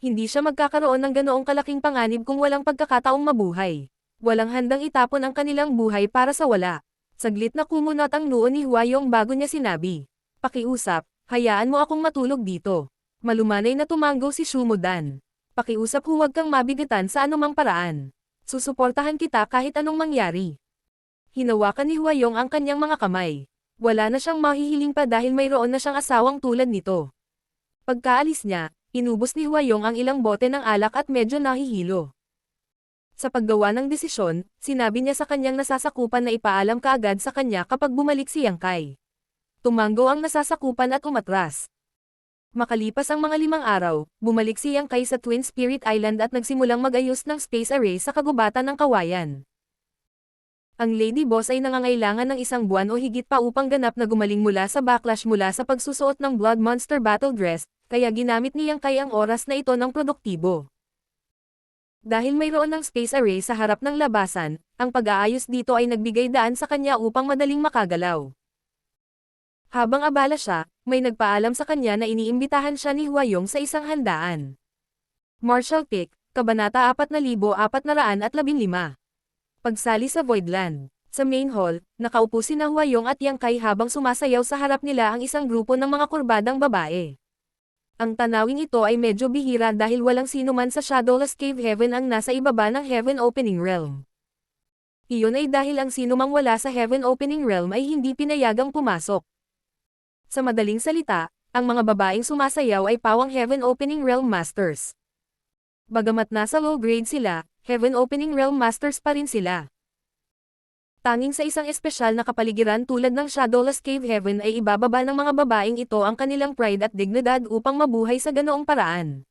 Hindi siya magkakaroon ng ganoong kalaking panganib kung walang pagkakataong mabuhay. Walang handang itapon ang kanilang buhay para sa wala. Saglit na kumunot ang noo ni Huayong bago niya sinabi, "Pakiusap, hayaan mo akong matulog dito." Malumanay na tumanggo si Shumudan. "Pakiusap, huwag kang mabigatan sa anumang paraan. Susuportahan kita kahit anong mangyari." Hinawakan ni Huayong ang kanyang mga kamay. Wala na siyang mahihiling pa dahil mayroon na siyang asawang tulad nito. Pagkaalis niya, inubos ni Huayong ang ilang bote ng alak at medyo nahihilo. Sa paggawa ng desisyon, sinabi niya sa kanyang nasasakupan na ipaalam kaagad sa kanya kapag bumalik si Yang Kai. Tumanggo ang nasasakupan at umatras. Makalipas ang mga 5 araw, bumalik si Yang Kai sa Twin Spirit Island at nagsimulang mag-ayos ng space array sa kagubatan ng kawayan. Ang Lady Boss ay nangangailangan ng 1 buwan o higit pa upang ganap na gumaling mula sa backlash mula sa pagsusuot ng Blood Monster Battle Dress, kaya ginamit ni Yang Kai ang oras na ito ng produktibo. Dahil mayroon ng space array sa harap ng labasan, ang pag-aayos dito ay nagbigay daan sa kanya upang madaling makagalaw. Habang abala siya, may nagpaalam sa kanya na iniimbitahan siya ni Huayong sa isang handaan. Martial Pick, Kabanata 4415. Pagsali sa Voidland. Sa main hall, nakaupo sina Huayong at Yang Kai habang sumasayaw sa harap nila ang isang grupo ng mga kurbadang babae. Ang tanawing ito ay medyo bihira dahil walang sinuman sa Shadowless Cave Heaven ang nasa ibaba ng Heaven Opening Realm. Iyon ay dahil ang sinumang wala sa Heaven Opening Realm ay hindi pinayagang pumasok. Sa madaling salita, ang mga babaeng sumasayaw ay pawang Heaven Opening Realm Masters. Bagamat nasa low grade sila, Heaven Opening Realm Masters pa rin sila. Tanging sa isang espesyal na kapaligiran tulad ng Shadowless Cave Heaven ay ibababa ng mga babaeng ito ang kanilang pride at dignidad upang mabuhay sa ganoong paraan.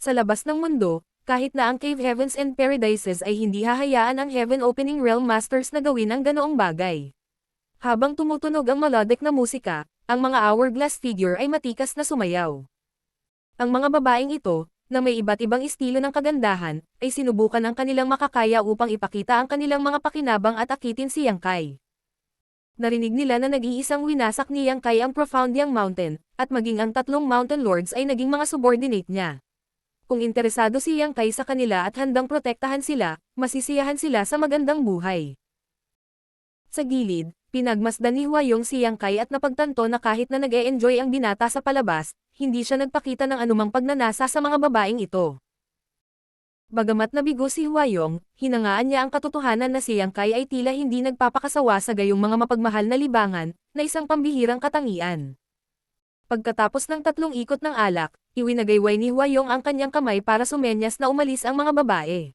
Sa labas ng mundo, kahit na ang Cave Heavens and Paradises ay hindi hahayaan ang Heaven Opening Realm Masters na gawin ang ganoong bagay. Habang tumutunog ang melodic na musika, ang mga hourglass figure ay matikas na sumayaw. Ang mga babaeng ito, na may iba't ibang estilo ng kagandahan, ay sinubukan ang kanilang makakaya upang ipakita ang kanilang mga pakinabang at akitin si Yang Kai. Narinig nila na nag-iisang winasak ni Yang Kai ang Profound Yang Mountain, at maging ang 3 Mountain Lords ay naging mga subordinate niya. Kung interesado si Yang Kai sa kanila at handang protektahan sila, masisiyahan sila sa magandang buhay. Sa gilid, pinagmasdan ni Huayong si Yang Kai at napagtanto na kahit na nag-e-enjoy ang binata sa palabas, hindi siya nagpakita ng anumang pagnanasa sa mga babaeng ito. Bagamat nabigo si Huayong, hinangaan niya ang katotohanan na si Yang Kai ay tila hindi nagpapakasawa sa gayong mga mapagmahal na libangan, na isang pambihirang katangian. Pagkatapos ng 3 ikot ng alak, iwinagayway ni Huayong ang kanyang kamay para sumenyas na umalis ang mga babae.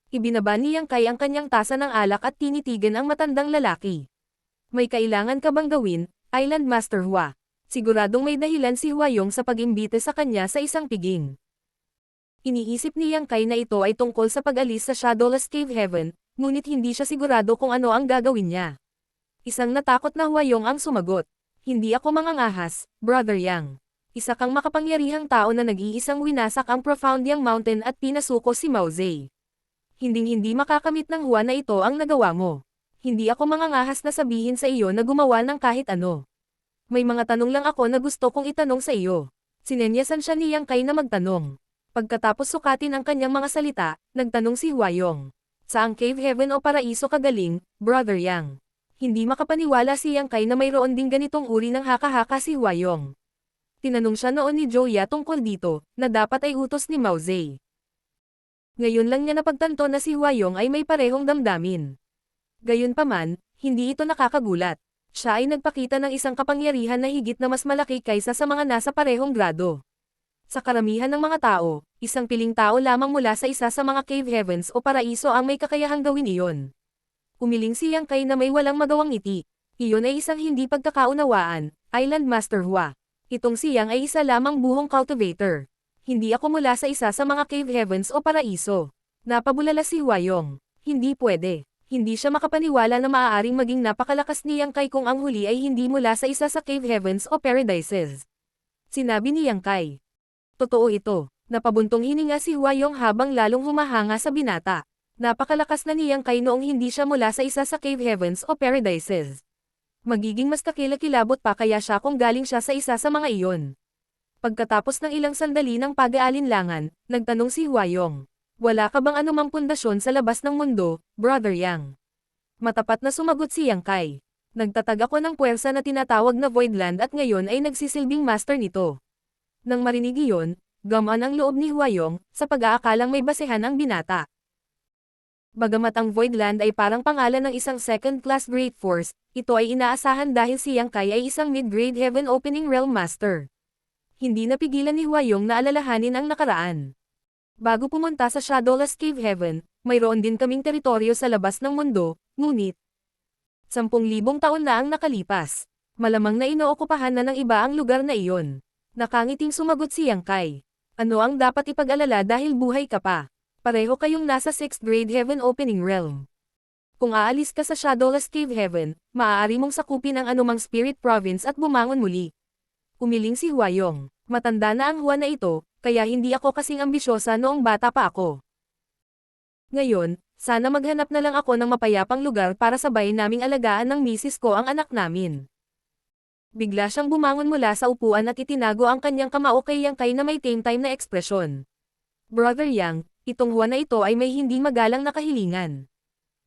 Ibinaba ni Yang Kai ang kanyang tasa ng alak at tinitigan ang matandang lalaki. May kailangan ka bang gawin, Island Master Hua? Siguradong may dahilan si Huayong sa pag-imbite sa kanya sa isang piging. Iniisip ni Yang Kai na ito ay tungkol sa pag-alis sa Shadowless Cave Heaven, ngunit hindi siya sigurado kung ano ang gagawin niya. Isang natakot na Huayong ang sumagot. Hindi ako mangangahas, Brother Yang. Isa kang makapangyarihang tao na nag-iisang winasak ang Profound Yang Mountain at pinasuko si Mao Zedong. Hinding-hindi makakamit ng Hua na ito ang nagawa mo. Hindi ako mangangahas na sabihin sa iyo na gumawa ng kahit ano. May mga tanong lang ako na gusto kong itanong sa iyo. Sinenyasan siya ni Yang Kai na magtanong. Pagkatapos sukatin ang kanyang mga salita, nagtanong si Huayong. Saang Cave Heaven o Paraiso kagaling, Brother Yang? Hindi makapaniwala si Yang Kai na mayroon ding ganitong uri ng haka-haka si Huayong. Tinanong siya noon ni Joya tungkol dito, na dapat ay utos ni Mao Zedong. Ngayon lang niya napagtanto na si Huayong ay may parehong damdamin. Gayunpaman, hindi ito nakakagulat. Siya ay nagpakita ng isang kapangyarihan na higit na mas malaki kaysa sa mga nasa parehong grado. Sa karamihan ng mga tao, isang piling tao lamang mula sa isa sa mga Cave Heavens o Paraiso ang may kakayahang gawin iyon. Umiling si Yang Kai na may walang magawang ngiti. Iyon ay isang hindi pagkakaunawaan, Island Master Hua. Itong si Yang ay isa lamang buhong cultivator. Hindi ako mula sa isa sa mga Cave Heavens o Paraiso. Napabulala si Huayong. Hindi pwede. Hindi siya makapaniwala na maaaring maging napakalakas ni Yang Kai kung ang huli ay hindi mula sa isa sa Cave Heavens o Paradises. Sinabi ni Yang Kai. Totoo ito. Napabuntong hininga si Huayong habang lalong humahanga sa binata. Napakalakas na ni Yang Kai noong hindi siya mula sa isa sa Cave Heavens o Paradises. Magiging mas kakilakilabot pa kaya siya kung galing siya sa isa sa mga iyon. Pagkatapos ng ilang sandali ng pag-aalinlangan, nagtanong si Huayong. Wala ka bang anumang pundasyon sa labas ng mundo, Brother Yang? Matapat na sumagot si Yang Kai. Nagtatag ako ng puwersa na tinatawag na Voidland at ngayon ay nagsisilbing master nito. Nang marinig iyon, gumaan ang loob ni Huayong, sa pag-aakalang may basehan ang binata. Bagamat ang Voidland ay parang pangalan ng isang second-class Great Force, ito ay inaasahan dahil si Yang Kai ay isang mid-grade Heaven Opening Realm Master. Hindi napigilan ni Huayong na alalahanin ang nakaraan. Bago pumunta sa Shadowless Cave Heaven, mayroon din kaming teritoryo sa labas ng mundo, ngunit 10,000 taon na ang nakalipas. Malamang na inookupahan na ng iba ang lugar na iyon. Nakangiting sumagot si Yang Kai. Ano ang dapat ipag-alala dahil buhay ka pa? Pareho kayong nasa 6th grade heaven opening realm. Kung aalis ka sa Shadowless Cave Heaven, maaari mong sakupin ang anumang spirit province at bumangon muli. Umiling si Huayong. Matanda na ang Hua na ito, kaya hindi ako kasing ambisyosa noong bata pa ako. Ngayon, sana maghanap na lang ako ng mapayapang lugar para sabay naming alagaan ng misis ko ang anak namin. Bigla siyang bumangon mula sa upuan at itinago ang kanyang kamao kay Yang Kai na may tame-time na ekspresyon. Brother Yang, itong Hua na ito ay may hindi magalang na kahilingan.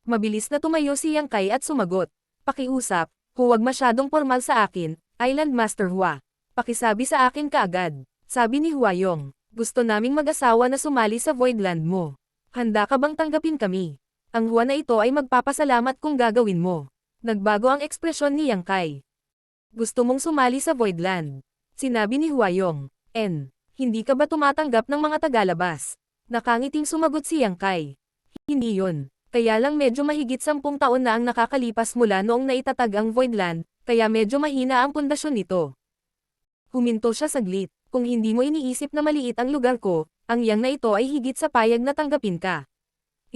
Mabilis na tumayo si Yang Kai at sumagot. Pakiusap, huwag masyadong formal sa akin, Island Master Hua. Pakisabi sa akin kaagad. Sabi ni Huayong, gusto naming mag-asawa na sumali sa Voidland mo. Handa ka bang tanggapin kami? Ang Hua na ito ay magpapasalamat kung gagawin mo. Nagbago ang ekspresyon ni Yang Kai. Gusto mong sumali sa Voidland? Sinabi ni Huayong. Hindi ka ba tumatanggap ng mga tagalabas? Nakangiting sumagot si Yang Kai. Hindi yun. Kaya lang medyo mahigit 10 taon na ang nakakalipas mula noong naitatag ang Voidland, kaya medyo mahina ang pundasyon nito. Huminto siya saglit. Kung hindi mo iniisip na maliit ang lugar ko, ang Yang na ito ay higit sa payag na tanggapin ka.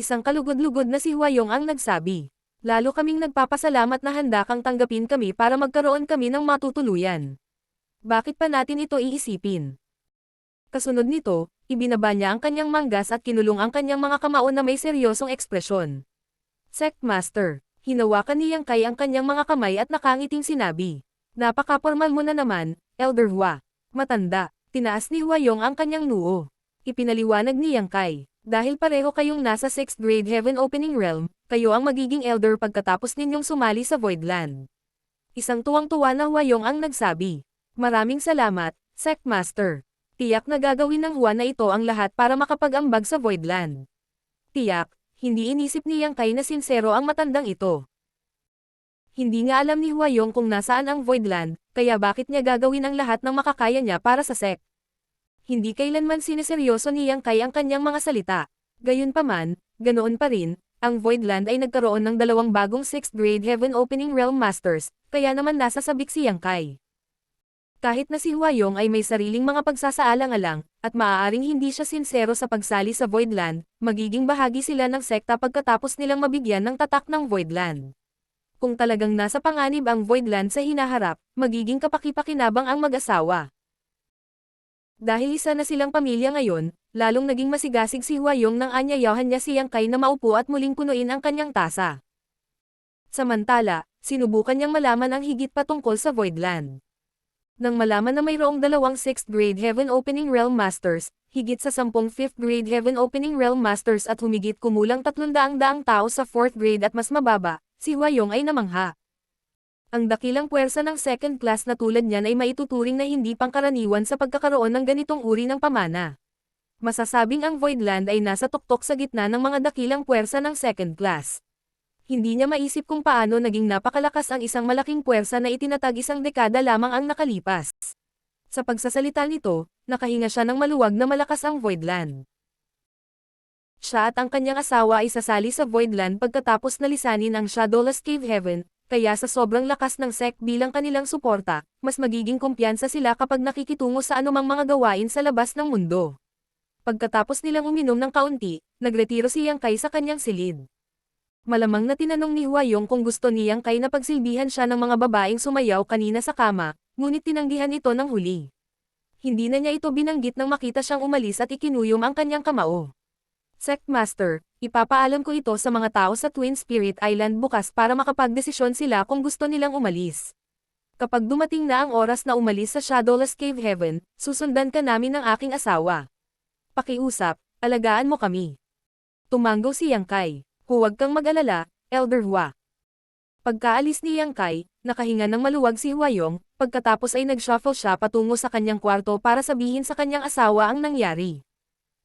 Isang kalugod-lugod na si Huayong ang nagsabi. Lalo kaming nagpapasalamat na handa kang tanggapin kami para magkaroon kami ng matutuluyan. Bakit pa natin ito iisipin? Kasunod nito, ibinaba niya ang kanyang manggas at kinulong ang kanyang mga kamao na may seryosong ekspresyon. Sect Master, hinawakan ni Yang Kai ang kanyang mga kamay at nakangiting sinabi. Napaka-formal mo na naman, Elder Hua. Matanda, tinaas ni Huayong ang kanyang noo. Ipinaliwanag ni Yang Kai. Dahil pareho kayong nasa 6th grade heaven opening realm, kayo ang magiging elder pagkatapos ninyong sumali sa Voidland. Isang tuwang-tuwa na Huayong ang nagsabi. Maraming salamat, Sect Master. Tiyak na gagawin ng Hua na ito ang lahat para makapag-ambag sa Voidland. Tiyak, hindi inisip ni Yang Kai na sinsero ang matandang ito. Hindi nga alam ni Huayong kung nasaan ang Voidland, kaya bakit niya gagawin ang lahat ng makakaya niya para sa sect. Hindi kailanman sineseryoso ni Yang Kai ang kanyang mga salita. Gayunpaman, ganoon pa rin, ang Voidland ay nagkaroon ng 2 bagong 6th grade heaven opening realm masters, kaya naman nasa sabik si Yang Kai. Kahit na si Huayong ay may sariling mga pagsasaalang-alang, at maaaring hindi siya sinsero sa pagsali sa Voidland, magiging bahagi sila ng sekta pagkatapos nilang mabigyan ng tatak ng Voidland. Kung talagang nasa panganib ang Voidland sa hinaharap, magiging kapaki-pakinabang ang mag-asawa. Dahil isa na silang pamilya ngayon, lalong naging masigasig si Huayong nang anyayahan niya si Yang Kai na maupo at muling punuin ang kanyang tasa. Samantala, sinubukan niyang malaman ang higit pa tungkol sa Voidland. Nang malaman na mayroong 2 6th grade heaven opening realm masters, higit sa 10 5th grade heaven opening realm masters at humigit kumulang 300 tao sa 4th grade at mas mababa, si Huayong ay namangha. Ang dakilang puwersa ng second class na tulad niyan ay maituturing na hindi pangkaraniwan sa pagkakaroon ng ganitong uri ng pamana. Masasabing ang Voidland ay nasa tuktok sa gitna ng mga dakilang puwersa ng second class. Hindi niya maisip kung paano naging napakalakas ang isang malaking puwersa na itinatag isang dekada lamang ang nakalipas. Sa pagsasalita nito, nakahinga siya ng maluwag na malakas ang Voidland. Siya at ang kanyang asawa ay sasali sa Voidland pagkatapos nalisanin ang Shadowless Cave Heaven, kaya sa sobrang lakas ng sect bilang kanilang suporta, mas magiging kumpiyansa sila kapag nakikitungo sa anumang mga gawain sa labas ng mundo. Pagkatapos nilang uminom ng kaunti, nagretiro si Yang Kai sa kanyang silid. Malamang na tinanong ni Huayong kung gusto ni Yang Kai na pagsilbihan siya ng mga babaeng sumayaw kanina sa kama, ngunit tinanggihan ito ng huli. Hindi na niya ito binanggit nang makita siyang umalis at ikinuyom ang kanyang kamao. Sect Master, ipapaalam ko ito sa mga tao sa Twin Spirit Island bukas para makapagdesisyon sila kung gusto nilang umalis. Kapag dumating na ang oras na umalis sa Shadowless Cave Heaven, susundan ka namin ng aking asawa. Pakiusap, alagaan mo kami. Tumanggo si Yang Kai. Huwag kang mag-alala, Elder Hua. Pagkaalis ni Yang Kai, nakahinga ng maluwag si Huayong, pagkatapos ay nag-shuffle siya patungo sa kanyang kwarto para sabihin sa kanyang asawa ang nangyari.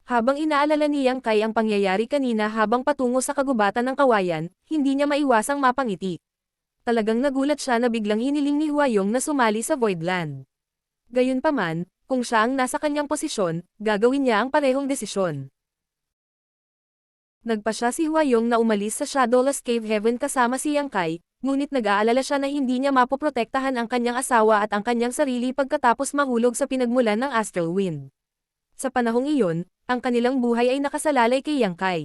Habang inaalala ni Yang Kai ang pangyayari kanina habang patungo sa kagubatan ng kawayan, hindi niya maiwasang mapangiti. Talagang nagulat siya na biglang hiniling ni Huayong na sumali sa Voidland. Gayunpaman, kung siya ang nasa kanyang posisyon, gagawin niya ang parehong desisyon. Nagpa siya si Huayong na umalis sa Shadowless Cave Heaven kasama si Yang Kai, ngunit nag-aalala siya na hindi niya mapoprotektahan ang kanyang asawa at ang kanyang sarili pagkatapos mahulog sa pinagmulan ng astral wind. Sa panahong iyon, ang kanilang buhay ay nakasalalay kay Yang Kai.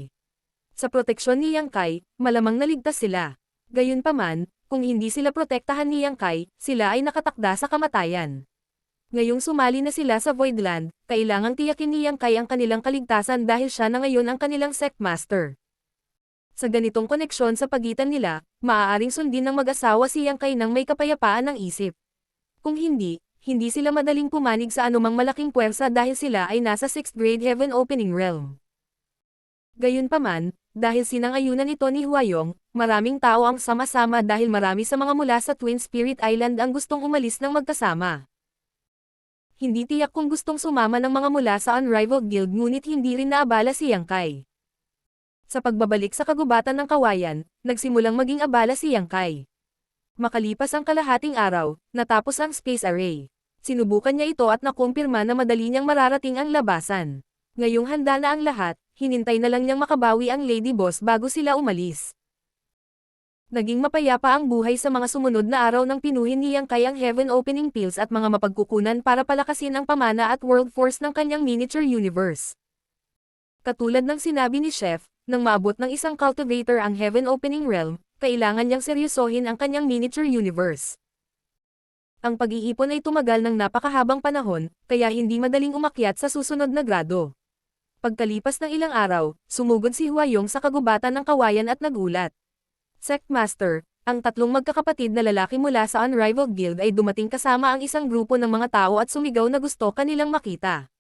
Sa proteksyon ni Yang Kai, malamang naligtas sila. Gayunpaman, kung hindi sila protektahan ni Yang Kai, sila ay nakatakda sa kamatayan. Ngayong sumali na sila sa Voidland, kailangang tiyakin ni Yang Kai ang kanilang kaligtasan dahil siya na ngayon ang kanilang sect master. Sa ganitong koneksyon sa pagitan nila, maaaring sundin ng mag-asawa si Yang Kai nang may kapayapaan ng isip. Kung hindi, hindi sila madaling pumanig sa anumang malaking puwersa dahil sila ay nasa 6th grade heaven opening realm. Gayunpaman, dahil sinangayunan ito ni Huayong, maraming tao ang sama-sama dahil marami sa mga mula sa Twin Spirit Island ang gustong umalis ng magkasama. Hindi tiyak kung gustong sumama ng mga mula sa Unrivaled Guild ngunit hindi rin naabala si Yang Kai. Sa pagbabalik sa kagubatan ng kawayan, nagsimulang maging abala si Yang Kai. Makalipas ang kalahating araw, natapos ang space array. Sinubukan niya ito at nakumpirma na madali niyang mararating ang labasan. Ngayong handa na ang lahat, hinintay na lang niyang makabawi ang Lady Boss bago sila umalis. Naging mapayapa ang buhay sa mga sumunod na araw nang pinuhin ni Yang Kai ang Heaven Opening Pills at mga mapagkukunan para palakasin ang pamana at world force ng kanyang miniature universe. Katulad ng sinabi ni Chef, nang maabot ng isang cultivator ang Heaven Opening Realm, kailangan niyang seryosohin ang kanyang miniature universe. Ang pag-iipon ay tumagal ng napakahabang panahon, kaya hindi madaling umakyat sa susunod na grado. Pagkalipas ng ilang araw, sumugod si Huayong sa kagubatan ng kawayan at nagulat. Sect Master, ang tatlong magkakapatid na lalaki mula sa Unrivaled Guild ay dumating kasama ang isang grupo ng mga tao at sumigaw na gusto kanilang makita.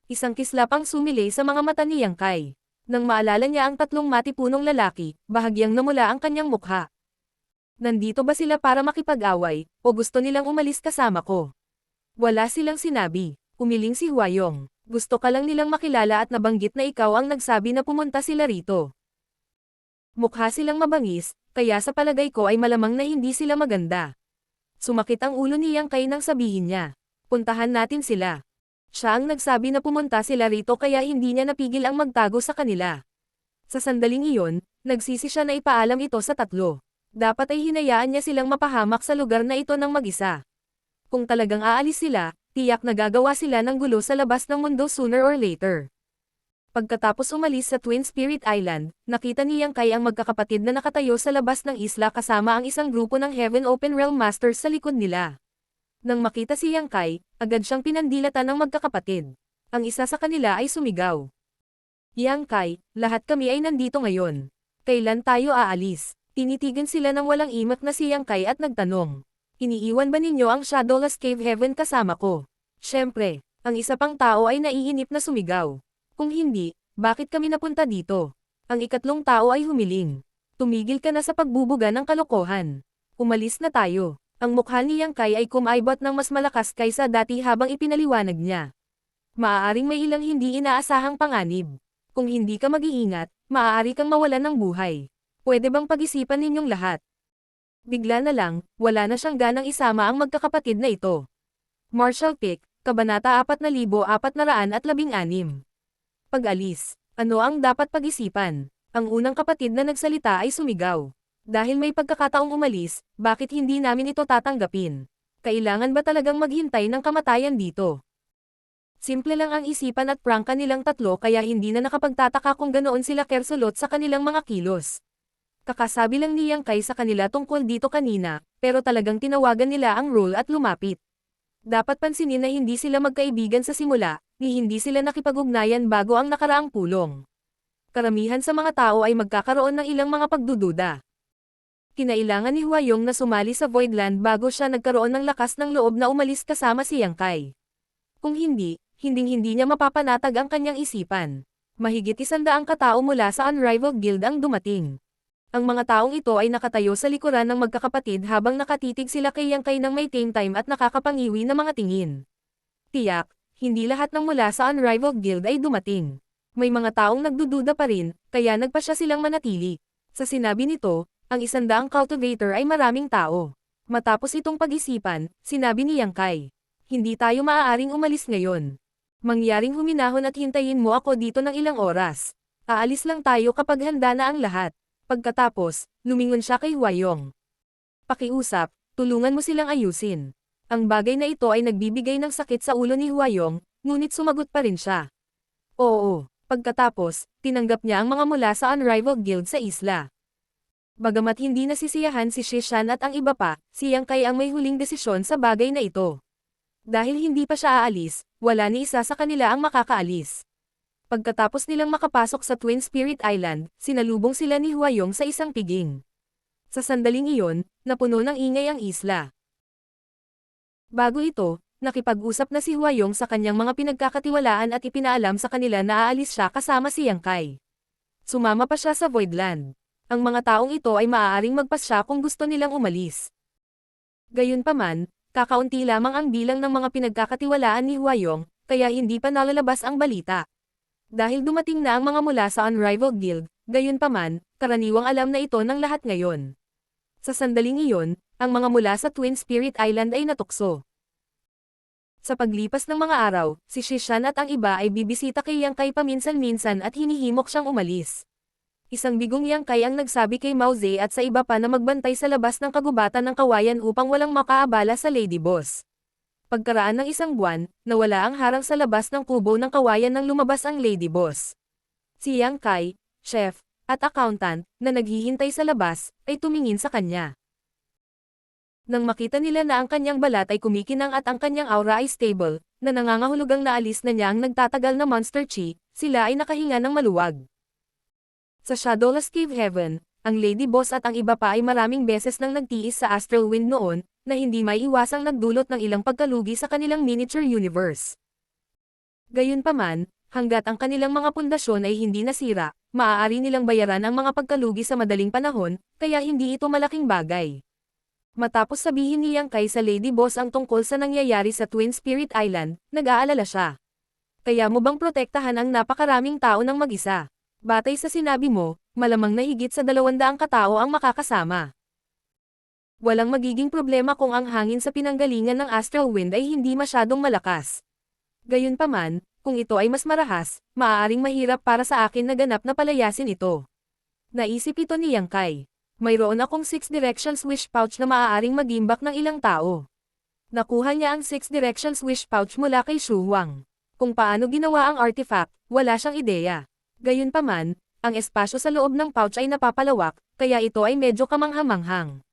Isang kislap ang sumilay sa mga mata ni Yang Kai. Nang maalala niya ang tatlong matipunong lalaki, bahagyang namula ang kanyang mukha. Nandito ba sila para makipag-away, o gusto nilang umalis kasama ko? Wala silang sinabi. Umiling si Huayong. Gusto ka lang nilang makilala at nabanggit na ikaw ang nagsabi na pumunta sila rito. Mukha silang mabangis, kaya sa palagay ko ay malamang na hindi sila maganda. Sumakit ang ulo ni Yang Kai nang sabihin niya. Puntahan natin sila. Siya ang nagsabi na pumunta sila rito kaya hindi niya napigil ang magtago sa kanila. Sa sandaling iyon, nagsisi siya na ipaalam ito sa tatlo. Dapat ay hinayaan niya silang mapahamak sa lugar na ito ng mag-isa. Kung talagang aalis sila, tiyak na gagawa sila ng gulo sa labas ng mundo sooner or later. Pagkatapos umalis sa Twin Spirit Island, nakita ni Yang Kai ang magkakapatid na nakatayo sa labas ng isla kasama ang isang grupo ng Heaven Open Realm Masters sa likod nila. Nang makita si Yang Kai, agad siyang pinandilatan ng magkakapatid. Ang isa sa kanila ay sumigaw. Yang Kai, lahat kami ay nandito ngayon. Kailan tayo aalis? Tinitigan sila ng walang imak na si Yang Kai at nagtanong. Iniiwan ba ninyo ang Shadowless Cave Heaven kasama ko? Siyempre, ang isa pang tao ay naiinip na sumigaw. Kung hindi, bakit kami napunta dito? Ang ikatlong tao ay humiling. Tumigil ka na sa pagbubuga ng kalokohan. Umalis na tayo. Ang mukha ni Yang Kai ay kumaibot ng mas malakas kaysa dati habang ipinaliwanag niya. Maaaring may ilang hindi inaasahang panganib. Kung hindi ka mag-iingat, maaari kang mawalan ng buhay. Pwede bang pag-isipan ninyong lahat? Bigla na lang, wala na siyang ganang isama ang magkakapatid na ito. Marshall Pick, Kabanata 4416. Pag-alis. Ano ang dapat pag-isipan? Ang unang kapatid na nagsalita ay sumigaw. Dahil may pagkakataong umalis, bakit hindi namin ito tatanggapin? Kailangan ba talagang maghintay ng kamatayan dito? Simple lang ang isipan at prangka nilang tatlo kaya hindi na nakapagtataka kung ganoon sila kersulot sa kanilang mga kilos. Kakasabi lang ni Yang Kai sa kanila tungkol dito kanina, pero talagang tinawagan nila ang rule at lumapit. Dapat pansinin na hindi sila magkaibigan sa simula, ni hindi sila nakipag-ugnayan bago ang nakaraang pulong. Karamihan sa mga tao ay magkakaroon ng ilang mga pagdududa. Kinailangan ni Huayong na sumali sa Voidland bago siya nagkaroon ng lakas ng loob na umalis kasama si Yang Kai. Kung hindi, hinding-hindi niya mapapanatag ang kanyang isipan. Mahigit 100 katao mula sa Unrivaled Guild ang dumating. Ang mga taong ito ay nakatayo sa likuran ng magkakapatid habang nakatitig sila kay Yang Kai ng may tame time at nakakapangiwi na mga tingin. Tiyak, hindi lahat ng mula sa Unrivaled Guild ay dumating. May mga taong nagdududa pa rin, kaya nagpasya silang manatili. Sa sinabi nito, ang 100 cultivator ay maraming tao. Matapos itong pag-isipan, sinabi ni Yang Kai, hindi tayo maaaring umalis ngayon. Mangyaring huminahon at hintayin mo ako dito ng ilang oras. Aalis lang tayo kapag handa na ang lahat. Pagkatapos, lumingon siya kay Huayong. pakiusap, tulungan mo silang ayusin. Ang bagay na ito ay nagbibigay ng sakit sa ulo ni Huayong, ngunit sumagot pa rin siya. Oo, pagkatapos, tinanggap niya ang mga mula sa Unrivaled Guild sa isla. Bagamat hindi nasisiyahan si Shishan at ang iba pa, si Yang Kai ang may huling desisyon sa bagay na ito. Dahil hindi pa siya aalis, wala ni isa sa kanila ang makakaalis. Pagkatapos nilang makapasok sa Twin Spirit Island, sinalubong sila ni Huayong sa isang piging. Sa sandaling iyon, napuno ng ingay ang isla. Bago ito, nakipag-usap na si Huayong sa kanyang mga pinagkakatiwalaan at ipinaalam sa kanila na aalis siya kasama si Yang Kai. Sumama pa siya sa Voidland. Ang mga taong ito ay maaaring magpasya kung gusto nilang umalis. Gayunpaman, kakaunti lamang ang bilang ng mga pinagkakatiwalaan ni Huayong, kaya hindi pa nalalabas ang balita. Dahil dumating na ang mga mula sa Unrivaled Guild, gayunpaman, karaniwang alam na ito ng lahat ngayon. Sa sandaling iyon, ang mga mula sa Twin Spirit Island ay natukso. Sa paglipas ng mga araw, si Shishan at ang iba ay bibisita kay Yang Kai paminsan-minsan at hinihimok siyang umalis. Isang bigong Yang Kai ang nagsabi kay Mao Ze at sa iba pa na magbantay sa labas ng kagubatan ng kawayan upang walang makaabala sa Lady Boss. Pagkaraan ng isang buwan, nawala ang harang sa labas ng kubo ng kawayan nang lumabas ang Lady Boss. Si Yang Kai, chef, at accountant, na naghihintay sa labas, ay tumingin sa kanya. Nang makita nila na ang kanyang balat ay kumikinang at ang kanyang aura ay stable, na nangangahulugang naalis na niya ang nagtatagal na Monster Chi, sila ay nakahinga ng maluwag. Sa Shadowless Cave Heaven, ang Lady Boss at ang iba pa ay maraming beses nang nagtiis sa Astral Wind noon, na hindi maiiwasang nagdulot ng ilang pagkalugi sa kanilang miniature universe. Gayunpaman, hanggat ang kanilang mga pundasyon ay hindi nasira, maaari nilang bayaran ang mga pagkalugi sa madaling panahon, kaya hindi ito malaking bagay. Matapos sabihin ni Yang Kai sa Lady Boss ang tungkol sa nangyayari sa Twin Spirit Island, nag-aalala siya. Kaya mo bang protektahan ang napakaraming tao ng mag-isa? Batay sa sinabi mo, malamang na higit sa 200 katao ang makakasama. Walang magiging problema kung ang hangin sa pinanggalingan ng Astral Wind ay hindi masyadong malakas. Gayunpaman, kung ito ay mas marahas, maaaring mahirap para sa akin na ganap na palayasin ito. Naisip ito ni Yang Kai. Mayroon akong 6 Directions Wish Pouch na maaaring magimbak ng ilang tao. Nakuha niya ang 6 Directions Wish Pouch mula kay Shu Huang. Kung paano ginawa ang artifact, wala siyang ideya. Gayunpaman, ang espasyo sa loob ng pouch ay napapalawak, kaya ito ay medyo kamangha-manghang.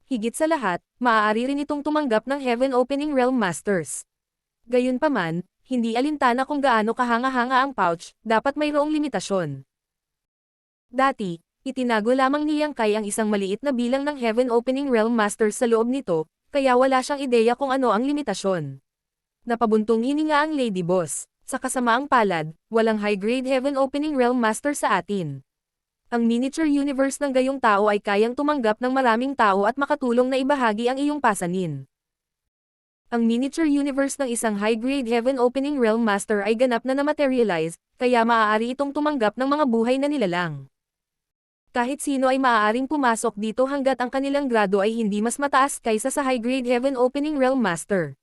Higit sa lahat, maaari rin itong tumanggap ng Heaven Opening Realm Masters. Gayunpaman, hindi alintana kung gaano kahanga-hanga ang pouch, dapat mayroong limitasyon. Dati, itinago lamang ni Yang Kai ang isang maliit na bilang ng Heaven Opening Realm Masters sa loob nito, kaya wala siyang ideya kung ano ang limitasyon. Napabuntong hininga ang Lady Boss. Sa kasamaang palad, walang high-grade Heaven Opening Realm Master sa atin. Ang miniature universe ng gayong tao ay kayang tumanggap ng maraming tao at makatulong na ibahagi ang iyong pasanin. Ang miniature universe ng isang high-grade Heaven Opening Realm Master ay ganap na na-materialize, kaya maaari itong tumanggap ng mga buhay na nilalang. Kahit sino ay maaaring pumasok dito hanggat ang kanilang grado ay hindi mas mataas kaysa sa high-grade Heaven Opening Realm Master.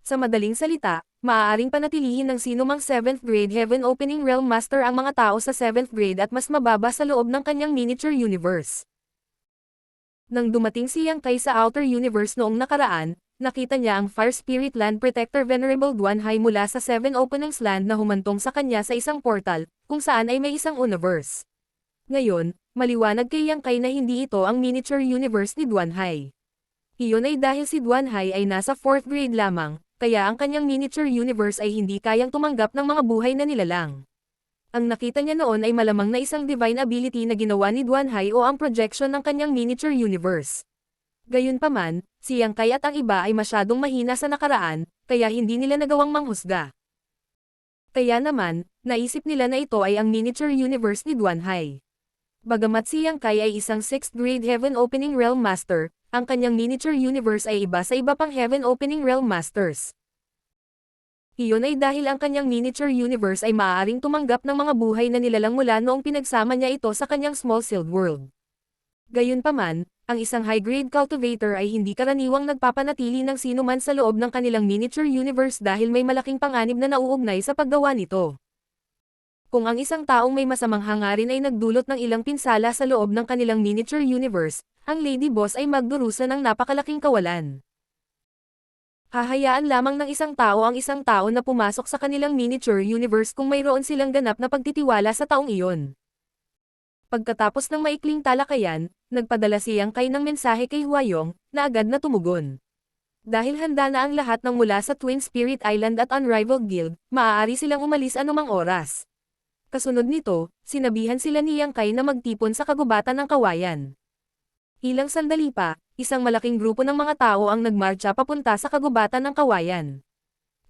Sa madaling salita, maaaring panatilihin ng sinumang 7th grade Heaven Opening Realm Master ang mga tao sa 7th grade at mas mababa sa loob ng kanyang miniature universe. Nang dumating si Yang Kai sa Outer Universe noong nakaraan, nakita niya ang Fire Spirit Land Protector Venerable Duanhai mula sa 7 Openings Land na humantong sa kanya sa isang portal, kung saan ay may isang universe. Ngayon, maliwanag kay Yang Kai na hindi ito ang miniature universe ni Duanhai. Iyon ay dahil si Duanhai ay nasa 4th grade lamang, kaya ang kanyang miniature universe ay hindi kayang tumanggap ng mga buhay na nilalang. Ang nakita niya noon ay malamang na isang divine ability na ginawa ni Duanhai o ang projection ng kanyang miniature universe. Gayunpaman, si Yang Kai at ang iba ay masyadong mahina sa nakaraan, kaya hindi nila nagawang manghusga. Kaya naman, naisip nila na ito ay ang miniature universe ni Duanhai. Bagamat si Yang Kai ay isang 6th grade Heaven Opening Realm Master, ang kanyang miniature universe ay iba sa iba pang Heaven Opening Realm Masters. Iyon ay dahil ang kanyang miniature universe ay maaaring tumanggap ng mga buhay na nilalang mula noong pinagsama niya ito sa kanyang small sealed world. Gayunpaman, ang isang high-grade cultivator ay hindi karaniwang nagpapanatili ng sinuman sa loob ng kanilang miniature universe dahil may malaking panganib na nauugnay sa paggawa nito. Kung ang isang taong may masamang hangarin ay nagdulot ng ilang pinsala sa loob ng kanilang miniature universe, ang Lady Boss ay magdurusa ng napakalaking kawalan. Hahayaan lamang ng isang tao na pumasok sa kanilang miniature universe kung mayroon silang ganap na pagtitiwala sa taong iyon. Pagkatapos ng maikling talakayan, nagpadala si Yang Kai ng mensahe kay Huayong, na agad na tumugon. Dahil handa na ang lahat ng mula sa Twin Spirit Island at Unrivaled Guild, maaari silang umalis anumang oras. Kasunod nito, sinabihan sila ni Yang Kai na magtipon sa kagubatan ng kawayan. Ilang sandali pa, isang malaking grupo ng mga tao ang nagmarcha papunta sa kagubatan ng kawayan.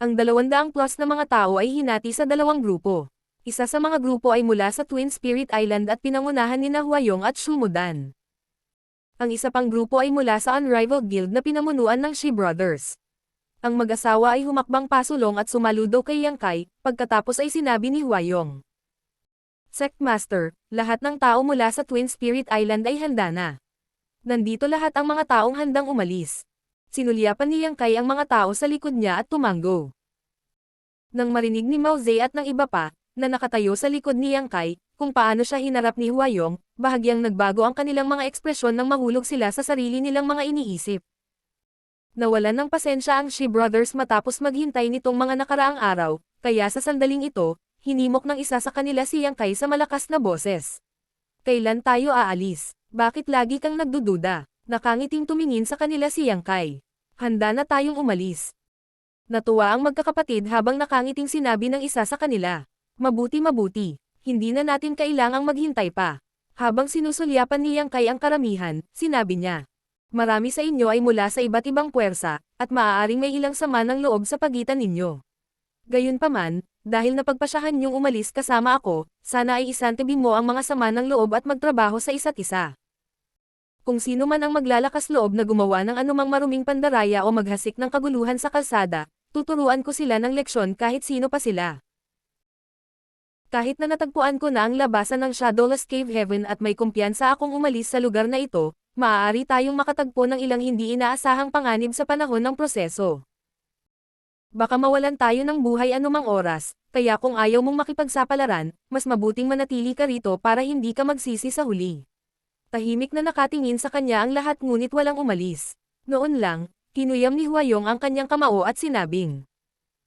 Ang 200 plus na mga tao ay hinati sa dalawang grupo. Isa sa mga grupo ay mula sa Twin Spirit Island at pinangunahan ni Huayong at Shumudan. Ang isa pang grupo ay mula sa Unrivaled Guild na pinamunuan ng Shi Brothers. Ang mag-asawa ay humakbang pasulong at sumaludo kay Yang Kai, pagkatapos ay sinabi ni Huayong. Sectmaster, lahat ng tao mula sa Twin Spirit Island ay handa na. Nandito lahat ang mga taong handang umalis. Sinulyapan ni Yang Kai ang mga tao sa likod niya at tumango. Nang marinig ni Mao Ze at ng iba pa, na nakatayo sa likod ni Yang Kai, kung paano siya hinarap ni Huayong, bahagyang nagbago ang kanilang mga ekspresyon nang mahulog sila sa sarili nilang mga iniisip. Nawalan ng pasensya ang Shi Brothers matapos maghintay nitong mga nakaraang araw, kaya sa sandaling ito, hinimok ng isa sa kanila si Yang Kai sa malakas na boses. Kailan tayo aalis? Bakit lagi kang nagdududa? Nakangiting tumingin sa kanila si Yang Kai. Handa na tayong umalis. Natuwa ang magkakapatid habang nakangiting sinabi ng isa sa kanila. Mabuti. Hindi na natin kailangang maghintay pa. Habang sinusulyapan ni Yang Kai ang karamihan, sinabi niya. Marami sa inyo ay mula sa iba't ibang puwersa, at maaaring may ilang sama ng loob sa pagitan ninyo. Gayunpaman, dahil napagpasyahan niyong umalis kasama ako, sana ay isantabi mo ang mga sama ng loob at magtrabaho sa isa't isa. Kung sino man ang maglalakas loob na gumawa ng anumang maruming pandaraya o maghasik ng kaguluhan sa kalsada, tuturuan ko sila ng leksyon kahit sino pa sila. Kahit na natagpuan ko na ang labasan ng Shadowless Cave Heaven at may kumpiyansa akong umalis sa lugar na ito, maaari tayong makatagpo ng ilang hindi inaasahang panganib sa panahon ng proseso. Baka mawalan tayo ng buhay anumang oras, kaya kung ayaw mong makipagsapalaran, mas mabuting manatili ka rito para hindi ka magsisi sa huli. Tahimik na nakatingin sa kanya ang lahat ngunit walang umalis. Noon lang, kinuyam ni Huayong ang kanyang kamao at sinabing,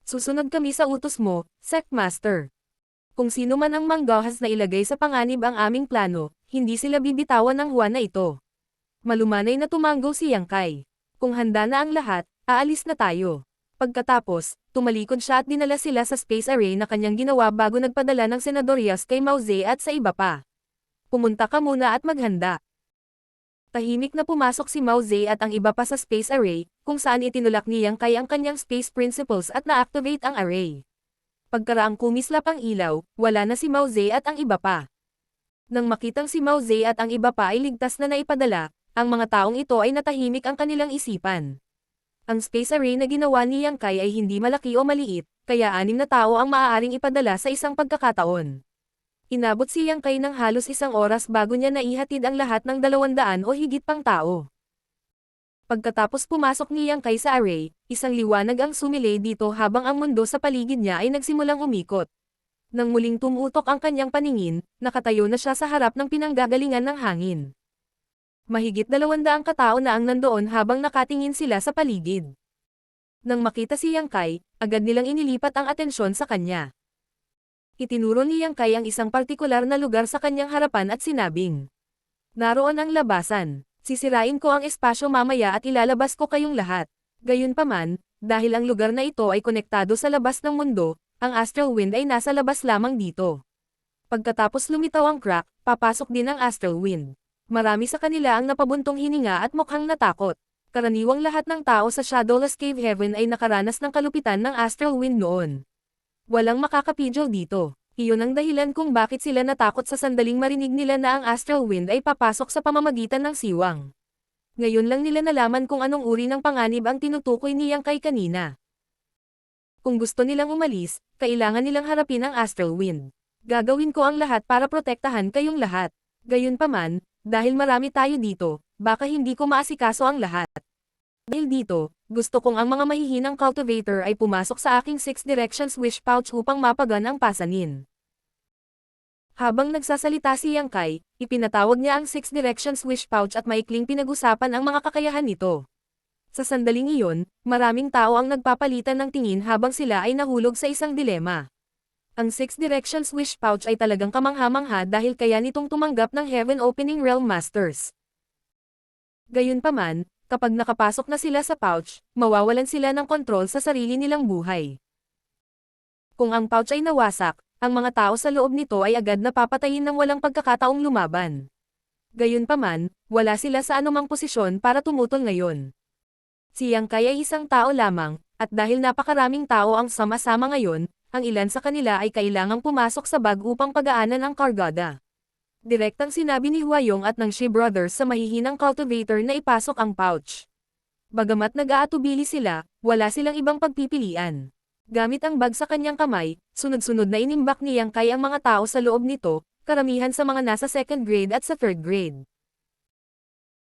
susunod kami sa utos mo, Sectmaster. Kung sino man ang manggahas na ilagay sa panganib ang aming plano, hindi sila bibitawan ng Huwa na ito. Malumanay na tumango si Yang Kai. Kung handa na ang lahat, aalis na tayo. Pagkatapos, tumalikod siya at dinala sila sa space array na kanyang ginawa bago nagpadala ng senadorias kay Mao Ze at sa iba pa. Pumunta ka muna at maghanda. Tahimik na pumasok si Mao Ze at ang iba pa sa space array, kung saan itinulak ni Yang Kai ang kanyang space principles at na-activate ang array. Pagkaraang kumislap ang ilaw, wala na si Mao Ze at ang iba pa. Nang makitang si Mao Ze at ang iba pa ay ligtas na naipadala, ang mga taong ito ay natahimik ang kanilang isipan. Ang space array na ginawa ni Yang Kai ay hindi malaki o maliit, kaya 6 na tao ang maaaring ipadala sa isang pagkakataon. Inabot si Yang Kai ng halos 1 oras bago niya naihatid ang lahat ng 200 o higit pang tao. Pagkatapos pumasok ni Yang Kai sa array, isang liwanag ang sumilay dito habang ang mundo sa paligid niya ay nagsimulang umikot. Nang muling tumutok ang kanyang paningin, nakatayo na siya sa harap ng pinanggagalingan ng hangin. Mahigit 200 katao na ang nandoon habang nakatingin sila sa paligid. Nang makita si Yang Kai, agad nilang inilipat ang atensyon sa kanya. Itinuro ni Yang Kai ang isang partikular na lugar sa kanyang harapan at sinabing, naroon ang labasan. Sisirain ko ang espasyo mamaya at ilalabas ko kayong lahat. Gayunpaman, dahil ang lugar na ito ay konektado sa labas ng mundo, ang astral wind ay nasa labas lamang dito. Pagkatapos lumitaw ang crack, papasok din ang astral wind. Marami sa kanila ang napabuntong hininga at mukhang natakot. Karaniwang lahat ng tao sa Shadowless Cave Heaven ay nakaranas ng kalupitan ng astral wind noon. Walang makakapigil dito. Iyon ang dahilan kung bakit sila natakot sa sandaling marinig nila na ang astral wind ay papasok sa pamamagitan ng siwang. Ngayon lang nila nalaman kung anong uri ng panganib ang tinutukoy ni Yang Kai kanina. Kung gusto nilang umalis, kailangan nilang harapin ang astral wind. Gagawin ko ang lahat para protektahan kayong lahat. Gayunpaman, dahil marami tayo dito, baka hindi ko maasikaso ang lahat. Dahil dito, gusto kong ang mga mahihinang cultivator ay pumasok sa aking 6 directions wish pouch upang mapagan ang pasanin. Habang nagsasalita si Yang Kai, ipinatawag niya ang Six Directions Wish Pouch at maikling pinag-usapan ang mga kakayahan nito. Sa sandaling iyon, maraming tao ang nagpapalitan ng tingin habang sila ay nahulog sa isang dilema. Ang Six Directions Wish Pouch ay talagang kamangha-mangha dahil kaya nitong tumanggap ng Heaven Opening Realm Masters. Gayunpaman, kapag nakapasok na sila sa pouch, mawawalan sila ng kontrol sa sarili nilang buhay. Kung ang pouch ay nawasak, ang mga tao sa loob nito ay agad napapatayin ng walang pagkakataong lumaban. Gayunpaman, wala sila sa anumang posisyon para tumutol ngayon. Si Yang Kai ay isang tao lamang, at dahil napakaraming tao ang sama-sama ngayon, ang ilan sa kanila ay kailangang pumasok sa bag upang pagaanan ang kargada. Direktang sinabi ni Huayong at ng Shi Brothers sa mahihinang cultivator na ipasok ang pouch. Bagamat nag-aatubili sila, wala silang ibang pagpipilian. Gamit ang bag sa kanyang kamay, sunod-sunod na inimbak ni Yang Kai ang mga tao sa loob nito, karamihan sa mga nasa 2nd grade at sa 3rd grade.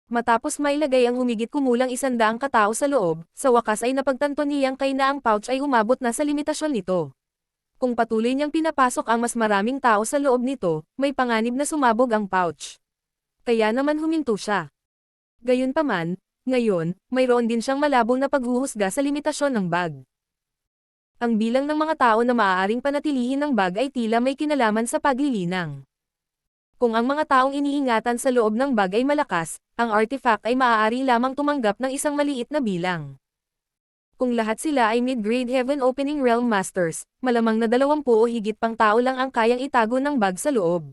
Matapos mailagay ang humigit kumulang 100 katao sa loob, sa wakas ay napagtanto ni Yang Kai na ang pouch ay umabot na sa limitasyon nito. Kung patuloy niyang pinapasok ang mas maraming tao sa loob nito, may panganib na sumabog ang pouch. Kaya naman huminto siya. Gayunpaman, ngayon, mayroon din siyang malabong na paghuhusga sa limitasyon ng bag. Ang bilang ng mga tao na maaaring panatilihin ng bag ay tila may kinalaman sa paglilinang. Kung ang mga taong iniingatan sa loob ng bag ay malakas, ang artifact ay maaari lamang tumanggap ng isang maliit na bilang. Kung lahat sila ay mid-grade Heaven Opening Realm Masters, malamang na 20 o higit pang tao lang ang kayang itago ng bag sa loob.